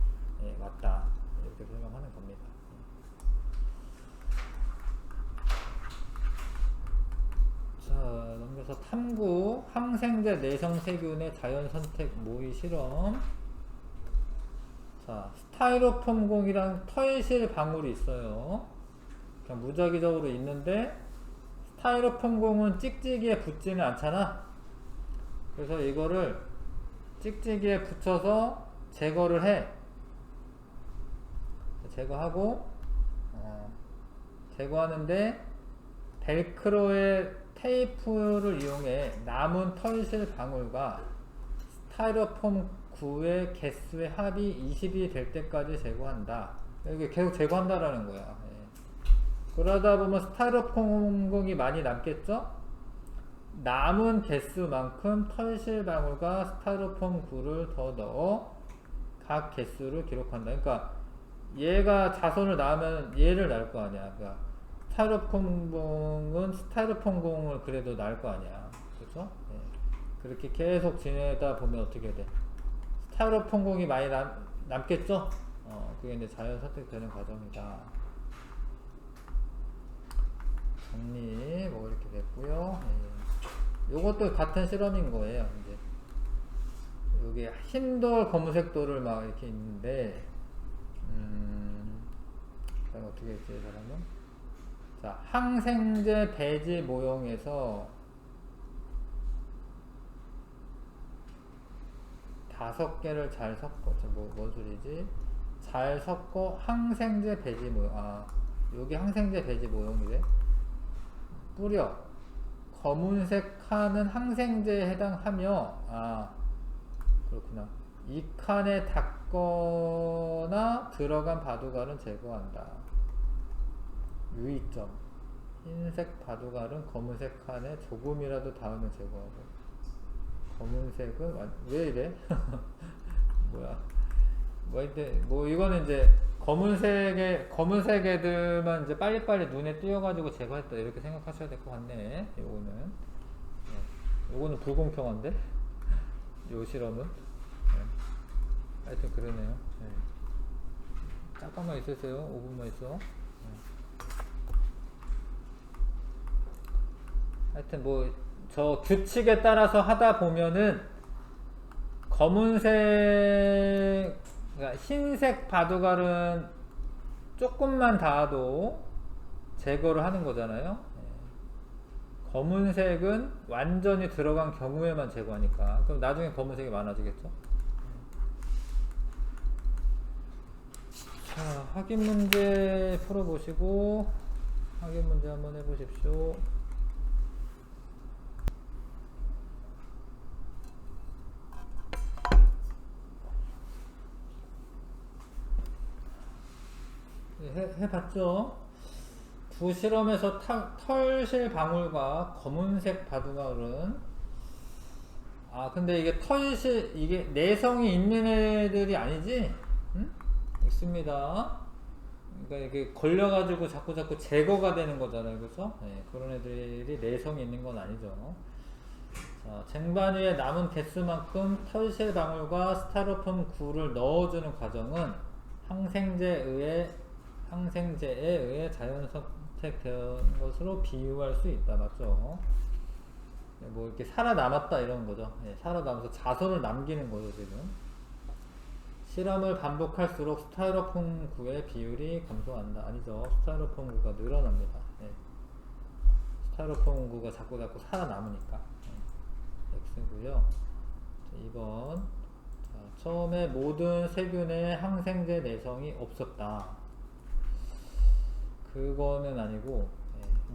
왔다. 이렇게 설명하는 겁니다. 자, 넘겨서 탐구 항생제 내성 세균의 자연 선택 모의 실험. 자, 스타이로폼공이랑 털실 방울이 있어요. 그냥 무작위적으로 있는데 스타이로폼공은 찍찍이에 붙지는 않잖아. 그래서 이거를 찍찍이에 붙여서 제거를 해. 제거하고 제거하는데 벨크로의 테이프를 이용해 남은 털실 방울과 스타이로폼 구의 개수의 합이 20이 될 때까지 제거한다. 이게 계속 제거한다라는 거야. 그러다 보면 스타이로폼 공이 많이 남겠죠? 남은 개수만큼 털실 방울과 스타이로폼 구를 더 넣어 각 개수를 기록한다. 그러니까 얘가 자손을 낳으면 얘를 낳을 거 아니야. 그러니까 스타이로폼 공은 스타이로폼 공을 그래도 낳을 거 아니야. 그렇죠? 그렇게 계속 지내다 보면 어떻게 돼? 스타이로폼 공이 많이 남겠죠? 그게 이제 자연 선택되는 과정이다. 정리 뭐 이렇게 됐고요. 요것도 같은 실험인 거예요. 이제 여기 흰돌, 검은색 돌을 막 이렇게 있는데, 그다음 어떻게 했지, 이 사람은? 자, 항생제 배지 모형에서 5개를 잘 섞어. 뭔 소리지? 잘 섞어 항생제 배지 모형. 여기 항생제 배지 모형이래. 뿌려. 검은색 칸은 항생제에 해당하며, 그렇구나. 이 칸에 닿거나 들어간 바둑알은 제거한다. 유의점. 흰색 바둑알은 검은색 칸에 조금이라도 닿으면 제거하고. 검은색은 왜 이래? 뭐야? 뭐 이거는 이제 검은색 애들만 이제 빨리빨리 눈에 띄어가지고 제거했다 이렇게 생각하셔야 될 것 같네. 요거는 불공평한데? 요 실험은? 하여튼 그러네요. 잠깐만 있으세요. 5분만 있어. 하여튼 뭐 저 규칙에 따라서 하다 보면은 검은색, 그러니까 흰색 바둑알은 조금만 닿아도 제거를 하는 거잖아요. 검은색은 완전히 들어간 경우에만 제거하니까. 그럼 나중에 검은색이 많아지겠죠. 자, 확인 문제 풀어보시고 확인 문제 한번 해보십시오. 해봤죠? 두 실험에서 털실 방울과 검은색 바둑알은 근데 이게 이게 내성이 있는 애들이 아니지? 응? 있습니다. 그러니까 이게 걸려가지고 자꾸 제거가 되는 거잖아요, 그렇죠? 네, 그런 애들이 내성이 있는 건 아니죠. 자, 쟁반 위에 남은 개수만큼 털실 방울과 스타로폼 구를 넣어주는 과정은 항생제에 의해 자연 선택된 것으로 비유할 수 있다, 맞죠? 뭐 이렇게 살아남았다 이런 거죠. 네, 살아남아서 자손을 남기는 거죠, 지금. 실험을 반복할수록 스타이로폼 구의 비율이 감소한다. 아니죠. 스타이로폼 구가 늘어납니다. 네. 스타이로폼 구가 자꾸 살아남으니까. 네. X고요. 2번. 자, 처음에 모든 세균에 항생제 내성이 없었다. 그거는 아니고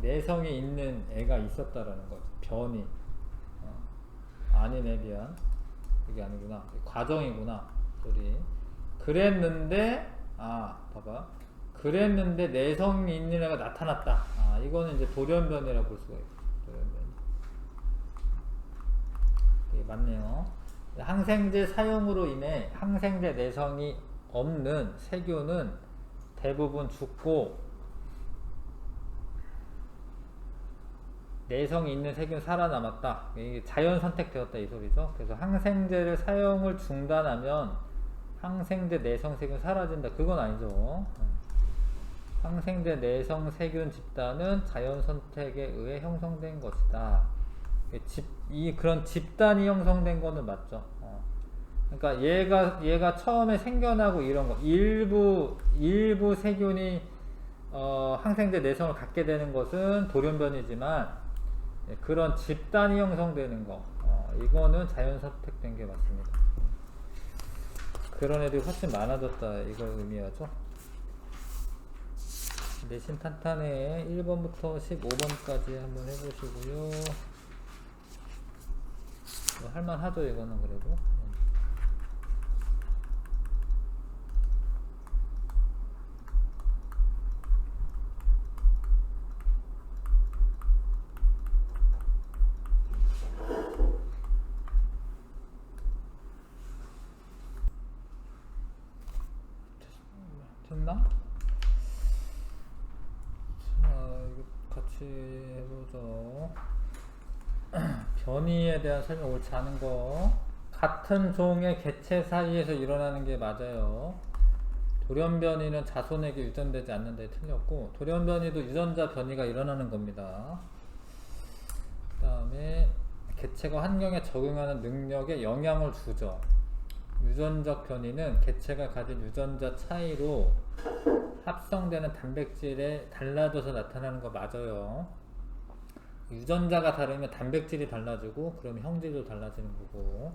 내성이 있는 애가 있었다라는 거죠. 변이. 아닌 애 비한. 그게 아니구나. 과정이구나. 소리. 그랬는데 봐봐. 그랬는데 내성이 있는 애가 나타났다. 이거는 이제 돌연변이라고 볼 수가 있고. 돌연변이. 이게 맞네요. 항생제 사용으로 인해 항생제 내성이 없는 세균은 대부분 죽고 내성이 있는 세균은 살아남았다. 이게 자연 선택되었다 이 소리죠. 그래서 항생제를 사용을 중단하면 항생제 내성 세균 사라진다. 그건 아니죠. 항생제 내성 세균 집단은 자연 선택에 의해 형성된 것이다. 그런 집단이 형성된 거는 맞죠. 그러니까 얘가 처음에 생겨나고 이런 거 일부 세균이 항생제 내성을 갖게 되는 것은 돌연변이지만 그런 집단이 형성되는 거 이거는 자연 선택된 게 맞습니다. 그런 애들이 훨씬 많아졌다 이걸 의미하죠. 내신 탄탄에 1번부터 15번까지 한번 해보시고요. 할만하죠 이거는 그래도. 됐나? 자, 이거 같이 해보죠. 변이에 대한 설명 옳지 않은 거. 같은 종의 개체 사이에서 일어나는 게 맞아요. 돌연변이는 자손에게 유전되지 않는데 틀렸고, 돌연변이도 유전자 변이가 일어나는 겁니다. 그 다음에 개체가 환경에 적응하는 능력에 영향을 주죠. 유전적 변이는 개체가 가진 유전자 차이로 합성되는 단백질에 달라져서 나타나는 거 맞아요. 유전자가 다르면 단백질이 달라지고 그러면 형질도 달라지는 거고,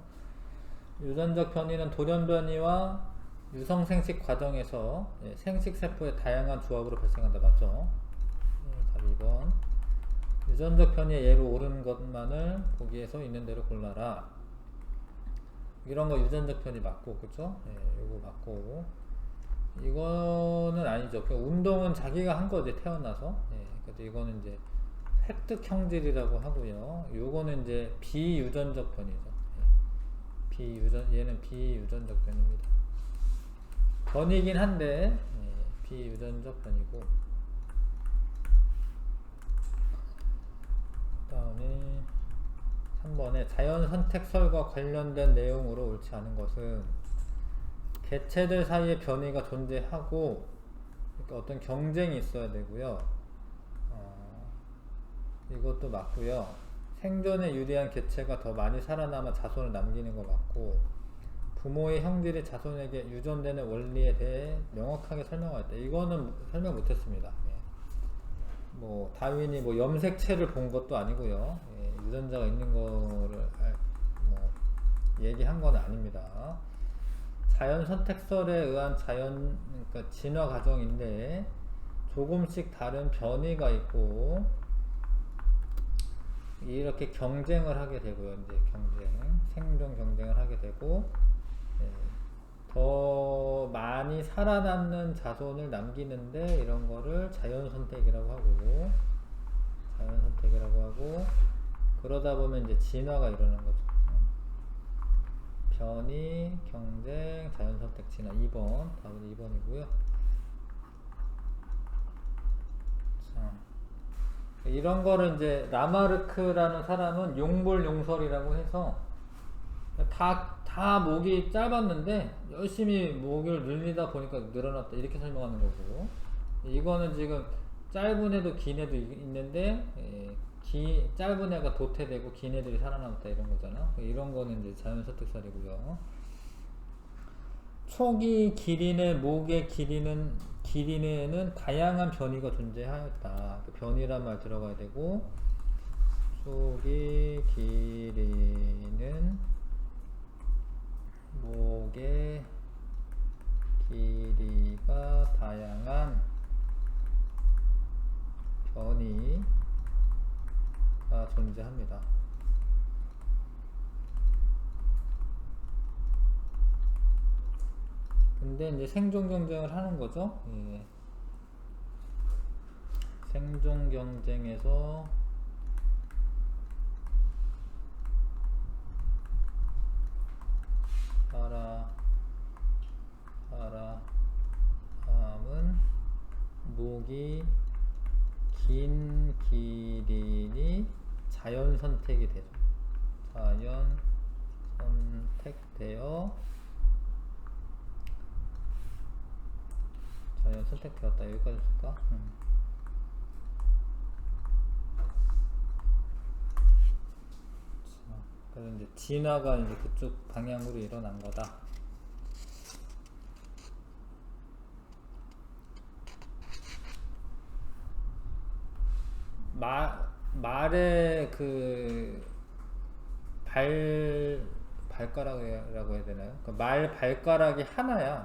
유전적 변이는 돌연변이와 유성생식 과정에서 생식세포의 다양한 조합으로 발생한다. 맞죠? 답 2번. 유전적 변이의 예로 옳은 것만을 보기에서 있는 대로 골라라. 이런 거 유전적 변이 맞고, 그쵸? 요거 맞고. 이거는 아니죠. 그 운동은 자기가 한 거지, 태어나서. 그래서 이거는 이제 획득 형질이라고 하고요. 요거는 이제 비유전적 변이죠. 얘는 비유전적 변입니다. 변이긴 한데, 비유전적 변이고. 그 다음에 3번에 자연 선택설과 관련된 내용으로 옳지 않은 것은 개체들 사이에 변이가 존재하고, 그러니까 어떤 경쟁이 있어야 되고요. 이것도 맞고요. 생존에 유리한 개체가 더 많이 살아남아 자손을 남기는 거 맞고, 부모의 형질이 자손에게 유전되는 원리에 대해 명확하게 설명하였다. 이거는 설명 못했습니다. 뭐 다윈이 뭐 염색체를 본 것도 아니고요. 유전자가 있는 거를 얘기한 건 아닙니다. 자연 선택설에 의한 그러니까 진화 과정인데 조금씩 다른 변이가 있고 이렇게 경쟁을 하게 되고요. 이제 생존 경쟁을 하게 되고 더 많이 살아남는 자손을 남기는데 이런 거를 자연 선택이라고 하고 그러다 보면 이제 진화가 일어나는 거죠. 변이, 경쟁, 자연선택, 진화. 2번. 답은 2번이고요. 자, 이런 거를 이제 라마르크라는 사람은 용볼용설이라고 해서 다 목이 짧았는데 열심히 목을 늘리다 보니까 늘어났다 이렇게 설명하는 거고, 이거는 지금 짧은 애도 긴 애도 있는데 짧은 애가 도태되고 긴 애들이 살아남았다 이런 거잖아. 이런 거는 이제 자연선택설이고요. 초기 기린의 목의 기린에는 다양한 변이가 존재하였다. 변이란 말 들어가야 되고, 초기 기린은 목의 길이가 다양한 변이가 존재합니다. 근데 이제 생존 경쟁을 하는 거죠. 예. 생존 경쟁에서 사람은 목이 긴 기린이 자연 선택이 되죠. 자연 선택되었다. 여기까지 쓸까? 그래서 이제 진화가 이제 그쪽 방향으로 일어난 거다. 말의 그 발가락이라고 해야 되나요? 그러니까 말 발가락이 하나야.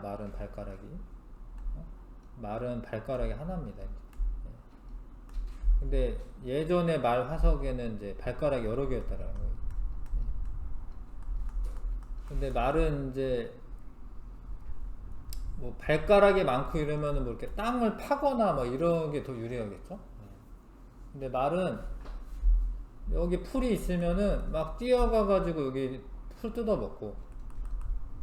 말은 발가락이 하나입니다. 근데 예전에 말 화석에는 이제 발가락이 여러 개였다라는 거예요. 근데 말은 이제 뭐 발가락이 많고 이러면은 뭐 이렇게 땅을 파거나 뭐 이런 게 더 유리하겠죠? 근데 말은 여기 풀이 있으면은 막 뛰어가가지고 여기 풀 뜯어먹고,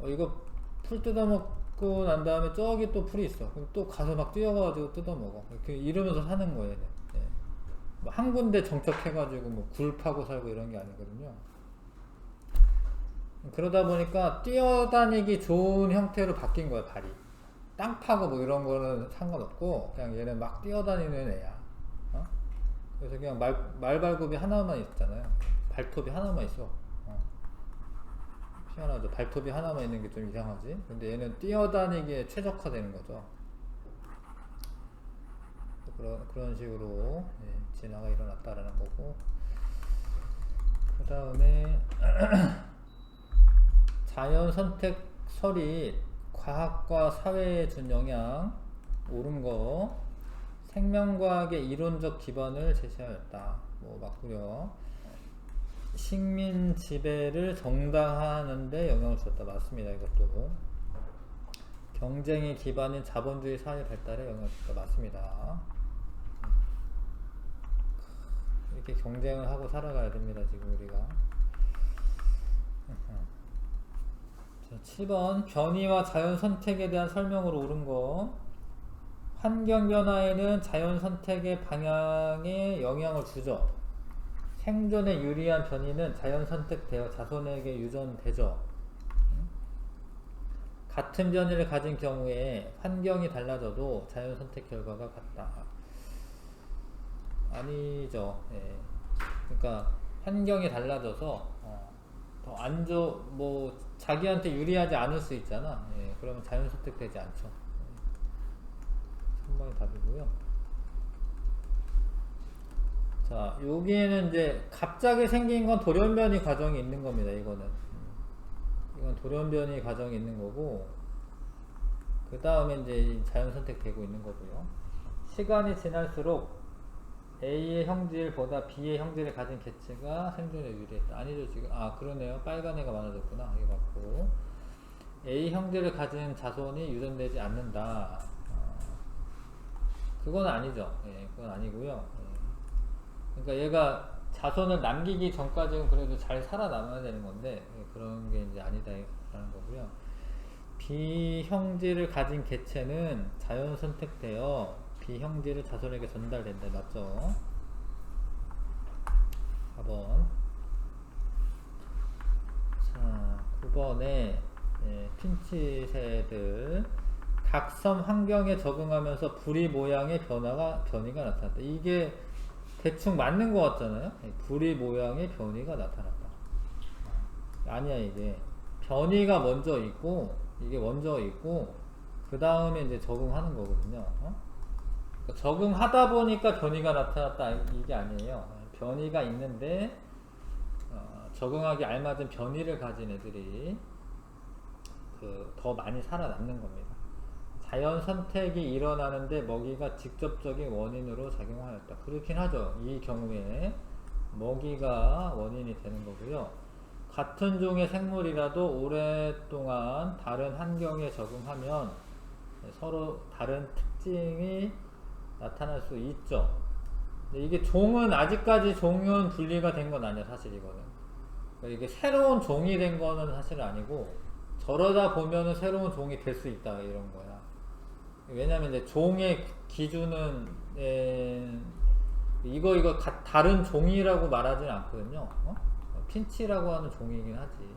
이거 풀 뜯어먹고 난 다음에 저기 또 풀이 있어. 그럼 또 가서 막 뛰어가가지고 뜯어먹어. 이렇게 이러면서 사는 거예요. 네. 뭐 한 군데 정착해가지고 뭐 굴 파고 살고 이런 게 아니거든요. 그러다 보니까 뛰어다니기 좋은 형태로 바뀐 거야, 발이. 땅 파고 뭐 이런 거는 상관없고, 그냥 얘는 막 뛰어다니는 애야. 그래서 그냥 말발굽이 하나만 있잖아요. 발톱이 하나만 있어. 희한하죠. 발톱이 하나만 있는 게 좀 이상하지. 근데 얘는 뛰어다니기에 최적화되는 거죠. 그런 식으로 진화가 일어났다라는 거고, 그 다음에 자연선택설이 과학과 사회에 준 영향, 옳은 거, 생명과학의 이론적 기반을 제시하였다. 뭐 맞고요. 식민 지배를 정당화하는데 영향을 줬다. 맞습니다. 이것도. 경쟁의 기반인 자본주의 사회 발달에 영향을 줬다. 맞습니다. 이렇게 경쟁을 하고 살아가야 됩니다. 지금 우리가. 7번 변이와 자연선택에 대한 설명으로 옳은 거. 환경변화에는 자연선택의 방향에 영향을 주죠. 생존에 유리한 변이는 자연선택되어 자손에게 유전되죠. 같은 변이를 가진 경우에 환경이 달라져도 자연선택 결과가 같다. 아니죠. 예. 그러니까 환경이 달라져서 더 뭐 자기한테 유리하지 않을 수 있잖아. 예. 그러면 자연선택되지 않죠. 3번이 답이고요. 자, 여기에는 이제 갑자기 생긴 건 돌연변이 과정이 있는 겁니다. 이건 돌연변이 과정이 있는 거고, 그 다음에 이제 자연선택되고 있는 거고요. 시간이 지날수록 A의 형질보다 B의 형질을 가진 개체가 생존에 유리했다. 아니죠, 지금. 그러네요. 빨간 애가 많아졌구나. 이게 맞고. A 형질을 가진 자손이 유전되지 않는다. 그건 아니죠. 예, 그건 아니고요. 예. 그러니까 얘가 자손을 남기기 전까지는 그래도 잘 살아남아야 되는 건데 그런 게 이제 아니다라는 거고요. 비형질을 가진 개체는 자연 선택되어 비형질을 자손에게 전달된다. 맞죠? 4번. 자, 9번에 핀치새들 각섬 환경에 적응하면서 부리 모양의 변이가 나타났다. 이게 대충 맞는 것 같잖아요. 부리 모양의 변이가 나타났다. 아니야, 이게 변이가 먼저 있고 이게 먼저 있고 그 다음에 이제 적응하는 거거든요. 그러니까 적응하다 보니까 변이가 나타났다 이게 아니에요. 변이가 있는데 적응하기 알맞은 변이를 가진 애들이 더 많이 살아남는 겁니다. 자연 선택이 일어나는데 먹이가 직접적인 원인으로 작용하였다. 그렇긴 하죠. 이 경우에 먹이가 원인이 되는 거고요. 같은 종의 생물이라도 오랫동안 다른 환경에 적응하면 서로 다른 특징이 나타날 수 있죠. 근데 이게 종은 아직까지 종은 분리가 된 건 아니야, 사실 이거는. 그러니까 이게 새로운 종이 된 거는 사실 아니고 저러다 보면은 새로운 종이 될 수 있다 이런 거야. 왜냐면 이제 종의 기준은 이거 다른 종이라고 말하진 않거든요. 핀치라고 하는 종이긴 하지.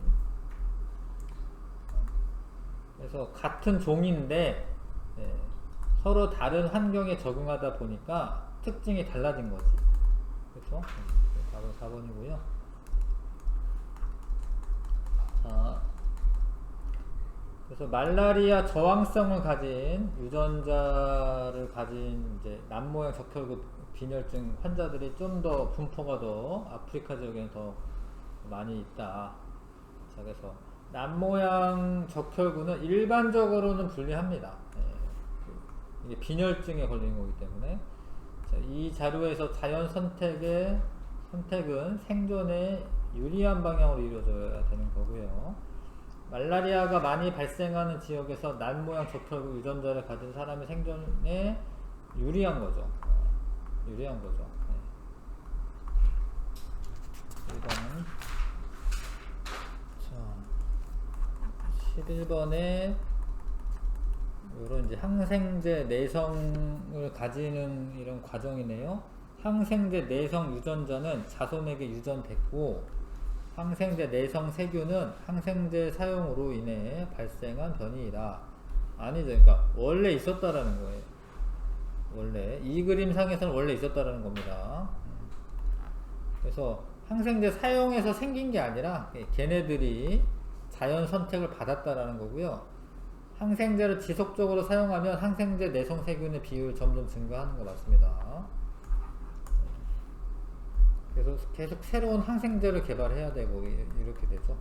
그래서 같은 종인데 서로 다른 환경에 적응하다 보니까 특징이 달라진 거지. 그렇죠? 4번이고요. 자, 그래서 말라리아 저항성을 가진 유전자를 가진 이제 남모양 적혈구 빈혈증 환자들이 좀 더 분포가 더 아프리카 지역에는 더 많이 있다. 자, 그래서 남모양 적혈구는 일반적으로는 불리합니다. 이게 빈혈증에 걸리는 거기 때문에. 자, 이 자료에서 자연 선택은 생존에 유리한 방향으로 이루어져야 되는 거고요. 말라리아가 많이 발생하는 지역에서 남모양 적혈구 유전자를 가진 사람의 생존에 유리한 거죠. 유리한 거죠. 1번. 자, 11번에 요런 이제 항생제 내성을 가지는 이런 과정이네요. 항생제 내성 유전자는 자손에게 유전됐고 항생제 내성 세균은 항생제 사용으로 인해 발생한 변이이다. 아니죠. 그러니까 원래 있었다라는 거예요. 원래 이 그림상에서는 원래 있었다라는 겁니다. 그래서 항생제 사용해서 생긴 게 아니라 걔네들이 자연 선택을 받았다라는 거고요. 항생제를 지속적으로 사용하면 항생제 내성 세균의 비율이 점점 증가하는 거 맞습니다. 그래서 계속 새로운 항생제를 개발해야 되고 이렇게 되죠.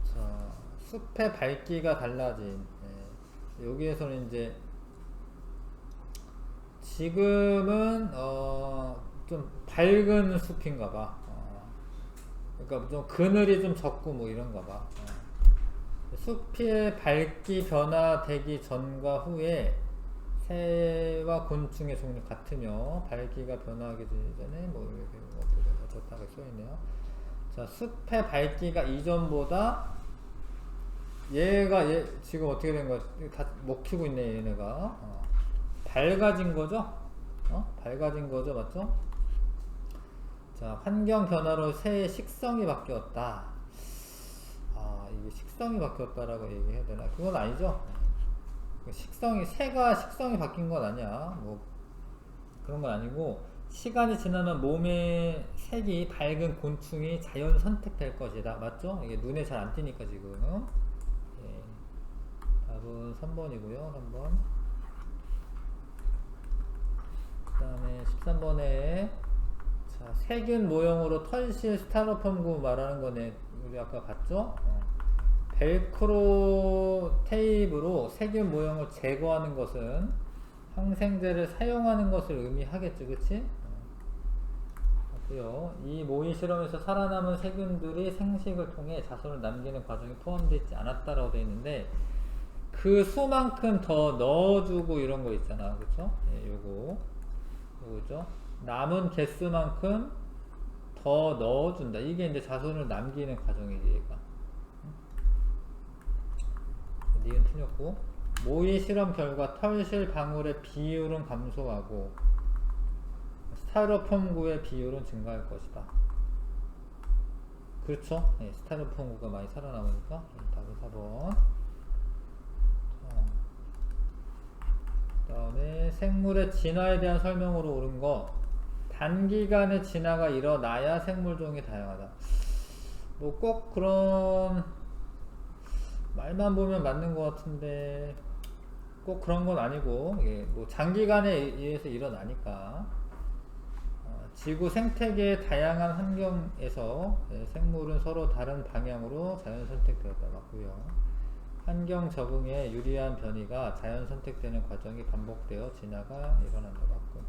자, 숲의 밝기가 달라진. 여기에서는 이제 지금은 좀 밝은 숲인가봐. 그러니까 좀 그늘이 좀 적고 뭐 이런가봐. 숲의 밝기 변화되기 전과 후에 새와 곤충의 종류 같으며 밝기가 변화하기 전에 뭐 이렇게 어떻다고 써있네요. 자, 숲의 밝기가 이전보다 얘 지금 어떻게 된 거야? 다 먹히고 있네 얘네가. 밝아진 거죠? 밝아진 거죠, 맞죠? 자, 환경 변화로 새의 식성이 바뀌었다. 이게 식성이 바뀌었다라고 얘기해야 되나? 그건 아니죠. 새가 식성이 바뀐 건 아니야. 뭐 그런 건 아니고 시간이 지나면 몸의 색이 밝은 곤충이 자연 선택될 것이다. 맞죠? 이게 눈에 잘 안 띄니까 지금. 답은 3번이고요. 3번. 그 다음에 13번에 자, 세균 모형으로 털실 스타로폼구 말하는 거네. 우리 아까 봤죠? 벨크로 테이프로 세균 모형을 제거하는 것은 항생제를 사용하는 것을 의미하겠죠, 그치? 같고요. 이 모의 실험에서 살아남은 세균들이 생식을 통해 자손을 남기는 과정이 포함되어 있지 않았다라고 되어 있는데 그 수만큼 더 넣어주고 이런 거 있잖아, 그쵸? 요거죠? 남은 개수만큼 더 넣어준다. 이게 이제 자손을 남기는 과정이지, 얘가. 니은 틀렸고. 모의 실험 결과 털실 방울의 비율은 감소하고 스타로폼구의 비율은 증가할 것이다. 그렇죠? 네, 스타로폼구가 많이 살아남으니까. 답은 4번. 그 다음에 생물의 진화에 대한 설명으로 옳은 거. 단기간에 진화가 일어나야 생물종이 다양하다. 뭐 꼭 그런 말만 보면 맞는 것 같은데 꼭 그런 건 아니고, 예, 뭐 장기간에 의해서 일어나니까. 지구 생태계의 다양한 환경에서, 예, 생물은 서로 다른 방향으로 자연 선택되었다. 맞고요. 환경 적응에 유리한 변이가 자연 선택되는 과정이 반복되어 진화가 일어난다. 맞고.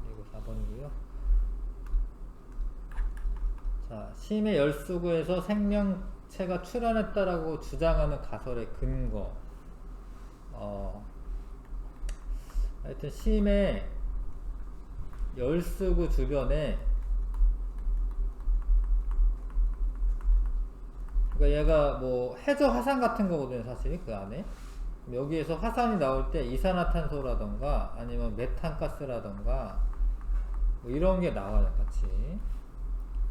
그리고 4번이고요. 자, 심해 열수구에서 생명체가 출현했다라고 주장하는 가설의 근거. 하여튼 심해 열수구 주변에, 그러니까 얘가 뭐 해저 화산 같은 거거든요, 사실 그 안에. 여기에서 화산이 나올 때 이산화탄소라던가 아니면 메탄가스라던가 뭐 이런 게 나와요, 같이.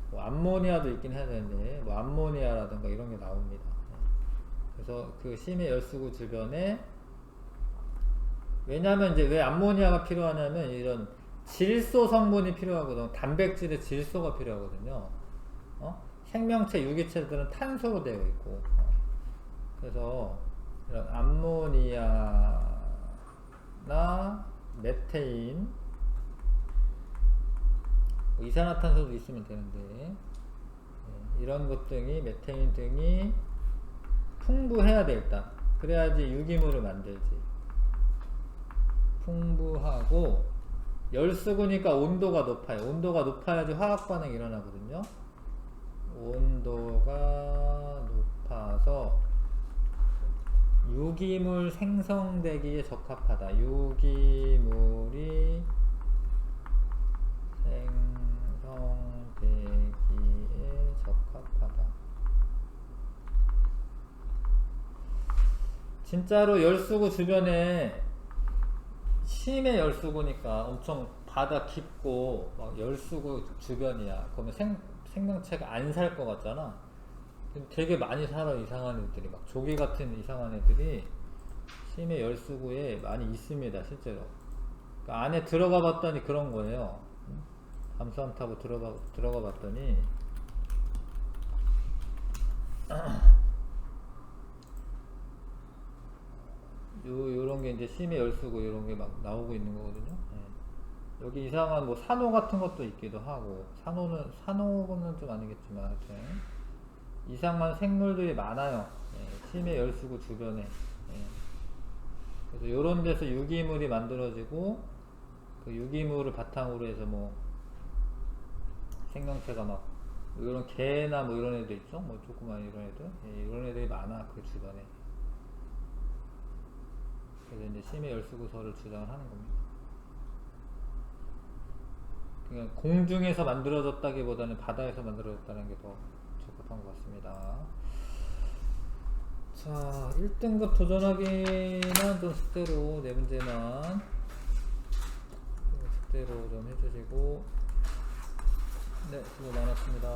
뭐 암모니아도 있긴 해야 되는데, 뭐 암모니아라던가 이런 게 나옵니다. 그래서 그 심해 열수구 주변에, 왜냐면 이제 왜 암모니아가 필요하냐면 이런 질소 성분이 필요하거든요. 단백질의 질소가 필요하거든요. 생명체 유기체들은 탄소로 되어 있고, 그래서 이런 암모니아나 메테인, 뭐 이산화탄소도 있으면 되는데, 이런 것 등이, 메테인 등이 풍부해야 돼. 일단 그래야지 유기물을 만들지. 풍부하고, 열수구니까 온도가 높아요. 온도가 높아야지 화학 반응이 일어나거든요. 온도가 높아서 유기물 생성되기에 적합하다. 유기물이 생성되기에 적합하다. 진짜로 열수구 주변에, 심해 열수구니까 엄청 바다 깊고 막 열수구 주변이야. 그러면 생명체가 안 살 것 같잖아. 되게 많이 살아. 이상한 애들이, 막 조개 같은 이상한 애들이 심해 열수구에 많이 있습니다, 실제로. 그러니까 안에 들어가 봤더니 그런 거예요. 잠수함 타고 들어가 봤더니 요런 게 이제 심해 열수구 요런 게 막 나오고 있는 거거든요. 예. 여기 이상한 뭐 산호 같은 것도 있기도 하고, 산호는 좀 아니겠지만, 하여튼 이상한 생물들이 많아요. 예. 심해 열수구 주변에. 예. 그래서 요런 데서 유기물이 만들어지고, 그 유기물을 바탕으로 해서 뭐 생명체가 막 이런 개나 뭐 이런 애들 있죠. 뭐 조그만 이런 애들, 예. 이런 애들이 많아, 그 주변에. 그래서 이제 심해 열수구설을 주장을 하는 겁니다. 그냥 공중에서 만들어졌다기보다는 바다에서 만들어졌다는 게 더 적합한 것 같습니다. 자, 1등급 도전하기만 좀 숙제로, 네 문제만 숙제로 좀 해주시고, 네, 수고 많았습니다.